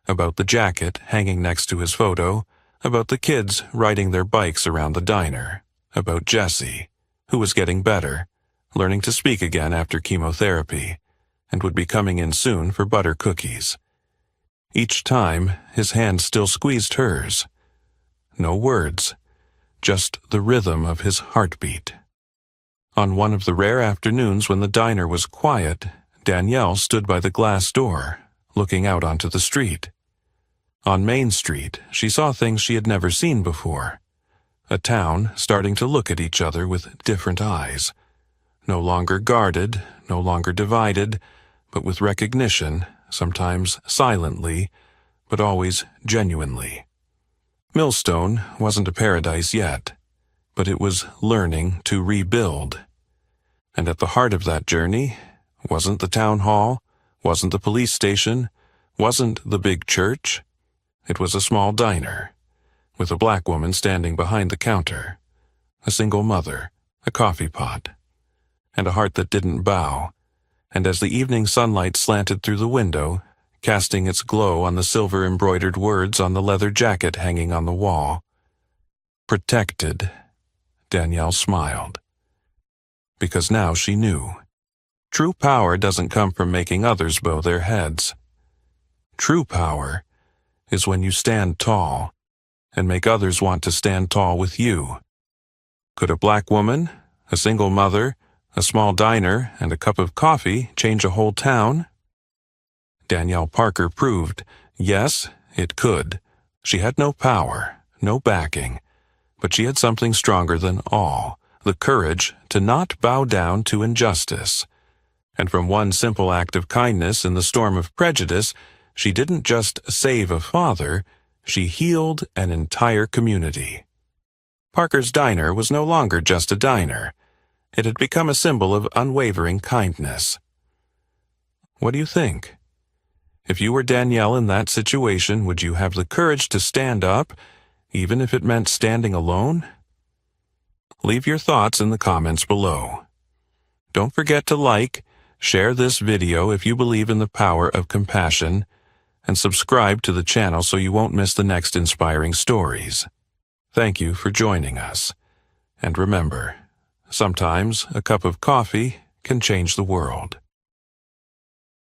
about the jacket hanging next to his photo, about the kids riding their bikes around the diner, about Jesse, who was getting better, learning to speak again after chemotherapy, and would be coming in soon for butter cookies. Each time, his hand still squeezed hers. No words, just the rhythm of his heartbeat. On one of the rare afternoons when the diner was quiet, Danielle stood by the glass door, looking out onto the street. On Main Street, she saw things she had never seen before. A town starting to look at each other with different eyes. No longer guarded, no longer divided, but with recognition, sometimes silently, but always genuinely. Millstone wasn't a paradise yet, but it was learning to rebuild. And at the heart of that journey wasn't the town hall, wasn't the police station, wasn't the big church. It was a small diner, with a black woman standing behind the counter, a single mother, a coffee pot, and a heart that didn't bow. And as the evening sunlight slanted through the window, casting its glow on the silver-embroidered words on the leather jacket hanging on the wall, "Protected," Danielle smiled. Because now she knew. True power doesn't come from making others bow their heads. True power is when you stand tall and make others want to stand tall with you. Could a black woman, a single mother, a small diner, and a cup of coffee change a whole town? Danielle Parker proved, yes, it could. She had no power, no backing, but she had something stronger than all, the courage to not bow down to injustice. And from one simple act of kindness in the storm of prejudice, she didn't just save a father, she healed an entire community. Parker's Diner was no longer just a diner. It had become a symbol of unwavering kindness. What do you think? If you were Danielle in that situation, would you have the courage to stand up, even if it meant standing alone? Leave your thoughts in the comments below. Don't forget to like, share this video if you believe in the power of compassion, and subscribe to the channel so you won't miss the next inspiring stories. Thank you for joining us. And remember, sometimes a cup of coffee can change the world.